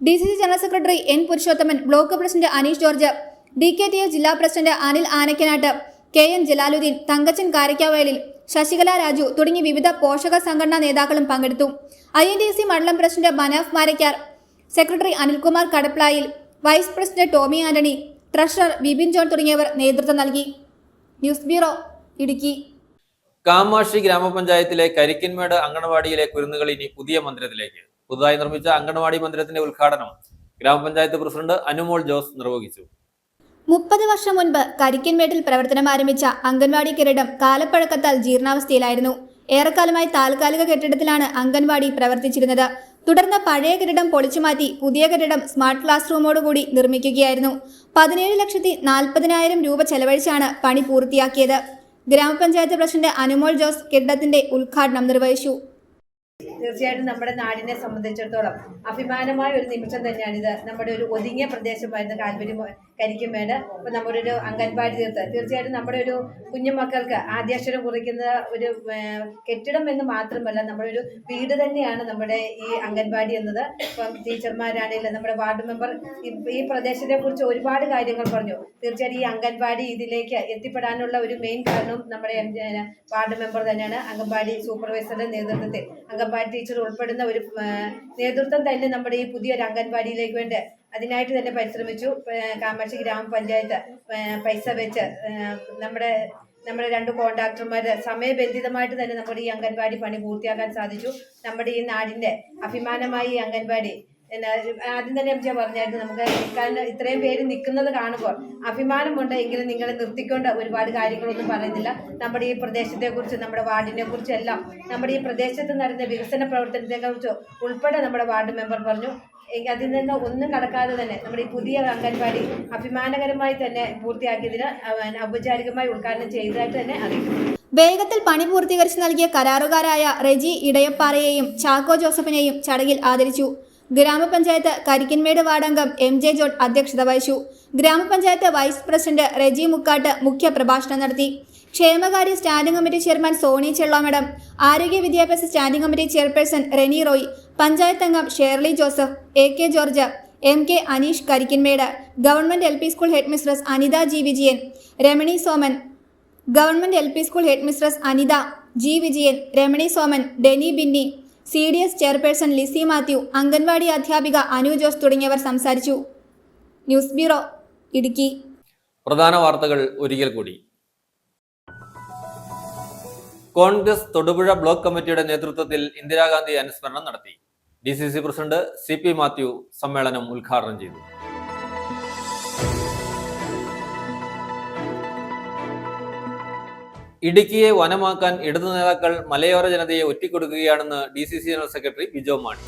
DCC general secretary N Purushothaman, block president Aneesh George, DKTF ജില്ലാ പ്രസിഡന്റ് അനിൽ ആനക്കനാട്ട്, KN ജലാലുദ്ദീൻ, തങ്കച്ചൻ കാരക്കാവയലിൽ, ശശികല രാജു തുടങ്ങി വിവിധ പോഷക സംഘടനാ നേതാക്കളും പങ്കെടുത്തു. INTUC മണ്ഡലം president Manaf Marakkar, secretary Anilkumar Kadaplayil, vice president Tommy Antony, treasurer Bibin John തുടങ്ങിയവർ നേതൃത്വം നൽകി. News bureau, Idukki. കാമാക്ഷി ഗ്രാമപഞ്ചായത്തിലെ കരിക്കിൻമേട് അങ്കണവാടിയിലെ കുരുന്നുകൾ ഇനി പുതിയ മന്ദിരത്തിലേക്ക്. പുതുതായി നിർമ്മിച്ച അങ്കണവാടി മന്ദിരത്തിന്റെ ഉദ്ഘാടനം ഗ്രാമപഞ്ചായത്ത് പ്രസിഡന്റ് അനുമോൾ ജോസ് നിർവഹിച്ചു. 30 വർഷം മുൻപ് കരിക്കൻമേട്ടിൽ പ്രവർത്തനം ആരംഭിച്ച അംഗൻവാടി കെട്ടിടം കാലപ്പഴക്കത്താൽ ജീർണാവസ്ഥയിലായിരുന്നു. ഏറെക്കാലമായി താൽക്കാലിക കെട്ടിടത്തിലാണ് അംഗൻവാടി പ്രവർത്തിച്ചിരുന്നത്. തുടർന്ന് പഴയ കെട്ടിടം പൊളിച്ചുമാറ്റി പുതിയ കെട്ടിടം സ്മാർട്ട് ക്ലാസ് റൂമോടുകൂടി നിർമ്മിക്കുകയായിരുന്നു. 17,40,000 രൂപ ചെലവഴിച്ചാണ് പണി പൂർത്തിയാക്കിയത്. ഗ്രാമപഞ്ചായത്ത് പ്രസിഡന്റ് അനുമോൾ ജോസ് കെട്ടിടത്തിന്റെ ഉദ്ഘാടനം നിർവഹിച്ചു. തീർച്ചയായിട്ടും നമ്മുടെ നാടിനെ സംബന്ധിച്ചിടത്തോളം അഭിമാനമായ ഒരു നിമിഷം തന്നെയാണിത്. നമ്മുടെ ഒരു ഒതുങ്ങിയ പ്രദേശമായിരുന്നു കരിക്കുമേട്. ഇപ്പം നമ്മുടെ ഒരു അംഗൻവാടി തീർത്ത് തീർച്ചയായിട്ടും നമ്മുടെ ഒരു കുഞ്ഞുമക്കൾക്ക് ആദ്യാക്ഷരം കുറിക്കുന്ന ഒരു കെട്ടിടം എന്ന് മാത്രമല്ല, നമ്മുടെ ഒരു വീട് തന്നെയാണ് നമ്മുടെ ഈ അംഗൻവാടി എന്നത്. ഇപ്പം ടീച്ചർമാരാണെങ്കിലും നമ്മുടെ വാർഡ് മെമ്പർ ഈ പ്രദേശത്തെ കുറിച്ച് ഒരുപാട് കാര്യങ്ങൾ പറഞ്ഞു. തീർച്ചയായിട്ടും ഈ അംഗൻവാടി ഇതിലേക്ക് എത്തിപ്പെടാനുള്ള ഒരു മെയിൻ കാരണം നമ്മുടെ വാർഡ് മെമ്പർ തന്നെയാണ്. അംഗൻവാടി സൂപ്പർവൈസറുടെ നേതൃത്വത്തിൽ അംഗൻവാടി ടീച്ചർ ഉൾപ്പെടുന്ന ഒരു നേതൃത്വം തന്നെ നമ്മുടെ ഈ പുതിയൊരു അംഗൻവാടിയിലേക്ക് വേണ്ടി അതിനായിട്ട് തന്നെ പരിശ്രമിച്ചു. കാമാക്ഷി ഗ്രാമപഞ്ചായത്ത് പൈസ വെച്ച് നമ്മുടെ 2 കോൺട്രാക്ടർമാർ സമയബന്ധിതമായിട്ട് തന്നെ നമ്മുടെ ഈ അംഗൻവാടി പണി പൂർത്തിയാക്കാൻ സാധിച്ചു. നമ്മുടെ ഈ നാടിന്റെ അഭിമാനമായി ഈ അംഗൻവാടി ആദ്യം തന്നെ പറഞ്ഞായിരുന്നു, നമുക്ക് ഇത്രയും പേര് നിൽക്കുന്നത് കാണുമ്പോൾ അഭിമാനമുണ്ട്. എങ്കിലും നിങ്ങളെ നിർത്തിക്കൊണ്ട് ഒരുപാട് കാര്യങ്ങളൊന്നും പറയുന്നില്ല. നമ്മുടെ ഈ പ്രദേശത്തെ കുറിച്ച്, നമ്മുടെ വാർഡിനെ കുറിച്ച് എല്ലാം, നമ്മുടെ ഈ പ്രദേശത്ത് നടന്ന വികസന പ്രവർത്തനത്തെ കുറിച്ച് ഉൾപ്പെടെ നമ്മുടെ വാർഡ് മെമ്പർ പറഞ്ഞു. അതിൽ നിന്ന് ഒന്നും കടക്കാതെ തന്നെ നമ്മുടെ ഈ പുതിയ അംഗൻവാടി അഭിമാനകരമായി തന്നെ പൂർത്തിയാക്കിയതിന് ഔപചാരികമായി ഉദ്ഘാടനം ചെയ്തതായിട്ട് തന്നെ അറിയിക്കുന്നു. വേഗത്തിൽ പണി പൂർത്തീകരിച്ച് നൽകിയ കരാറുകാരായ റെജി ഇടയപ്പാറയെയും ചാക്കോ ജോസഫിനെയും ചടങ്ങിൽ ആദരിച്ചു. ഗ്രാമപഞ്ചായത്ത് കരിക്കൻമേട് വാർഡംഗം MJ ജോർജ് അധ്യക്ഷത വഹിച്ചു. ഗ്രാമപഞ്ചായത്ത് വൈസ് പ്രസിഡന്റ് റെജി മുക്കാട്ട് മുഖ്യ പ്രഭാഷണം നടത്തി. ക്ഷേമകാര്യ standing committee chairman Sony Chellamadom, ആരോഗ്യ വിദ്യാഭ്യാസ standing committee chairperson Reni Roy, panchayat അംഗം Shirley Joseph, AK George, MK Aneesh Karikkanmedu, government LP school head mistress Anitha G Vijayan, Ramani Soman, government LP school head mistress Anitha G Vijayan, Ramani Soman, Denny Binny, CDS chairperson Lissy Mathew, anganwadi അധ്യാപിക Anu Jose തുടങ്ങിയവർ സംസാരിച്ചു. News bureau, Idukki. പ്രധാന വാർത്തകൾ ഒരിക്കൽ കൂടി. കോൺഗ്രസ് തൊടുപുഴ ബ്ലോക്ക് കമ്മിറ്റിയുടെ നേതൃത്വത്തിൽ ഇന്ദിരാഗാന്ധി അനുസ്മരണം നടത്തി. DCC പ്രസിഡന്റ് CP മാത്യു സമ്മേളനം ഉദ്ഘാടനം ചെയ്തു. ഇടുക്കിയെ വനമാക്കാൻ ഇടതു നേതാക്കൾ മലയോര ജനതയെ ഒറ്റിക്കൊടുക്കുകയാണെന്ന് DCC general secretary Bijo Mani.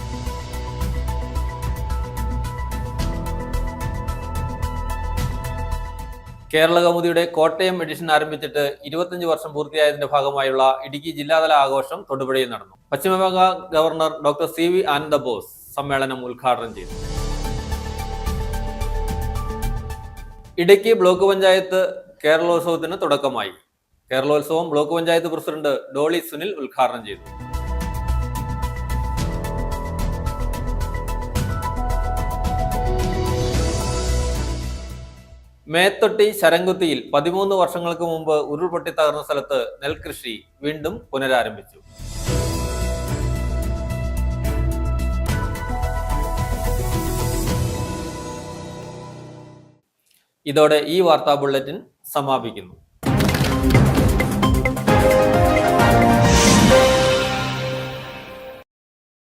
Kerala കൗമുദിയുടെ കോട്ടയം എഡിഷൻ ആരംഭിച്ചിട്ട് 25 വർഷം പൂർത്തിയായതിന്റെ ഭാഗമായുള്ള ഇടുക്കി ജില്ലാതല ആഘോഷം തൊടുപുഴയിൽ നടന്നു. Paschima Bangal governor doctor CV Ananda Bose സമ്മേളനം ഉദ്ഘാടനം ചെയ്തു. ഇടുക്കി ബ്ലോക്ക് പഞ്ചായത്ത് കേരളോത്സവത്തിന് തുടക്കമായി. കേരളോത്സവം ബ്ലോക്ക് പഞ്ചായത്ത് പ്രസിഡന്റ് ഡോളി സുനിൽ ഉദ്ഘാടനം ചെയ്തു. മേത്തൊട്ടി ശരംകുത്തിയിൽ 13 വർഷങ്ങൾക്ക് മുമ്പ് ഉരുൾപൊട്ടി തകർന്ന സ്ഥലത്ത് നെൽകൃഷി വീണ്ടും പുനരാരംഭിച്ചു. ഇതോടെ ഈ വാർത്താ ബുള്ളറ്റിൻ സമാപിക്കുന്നു.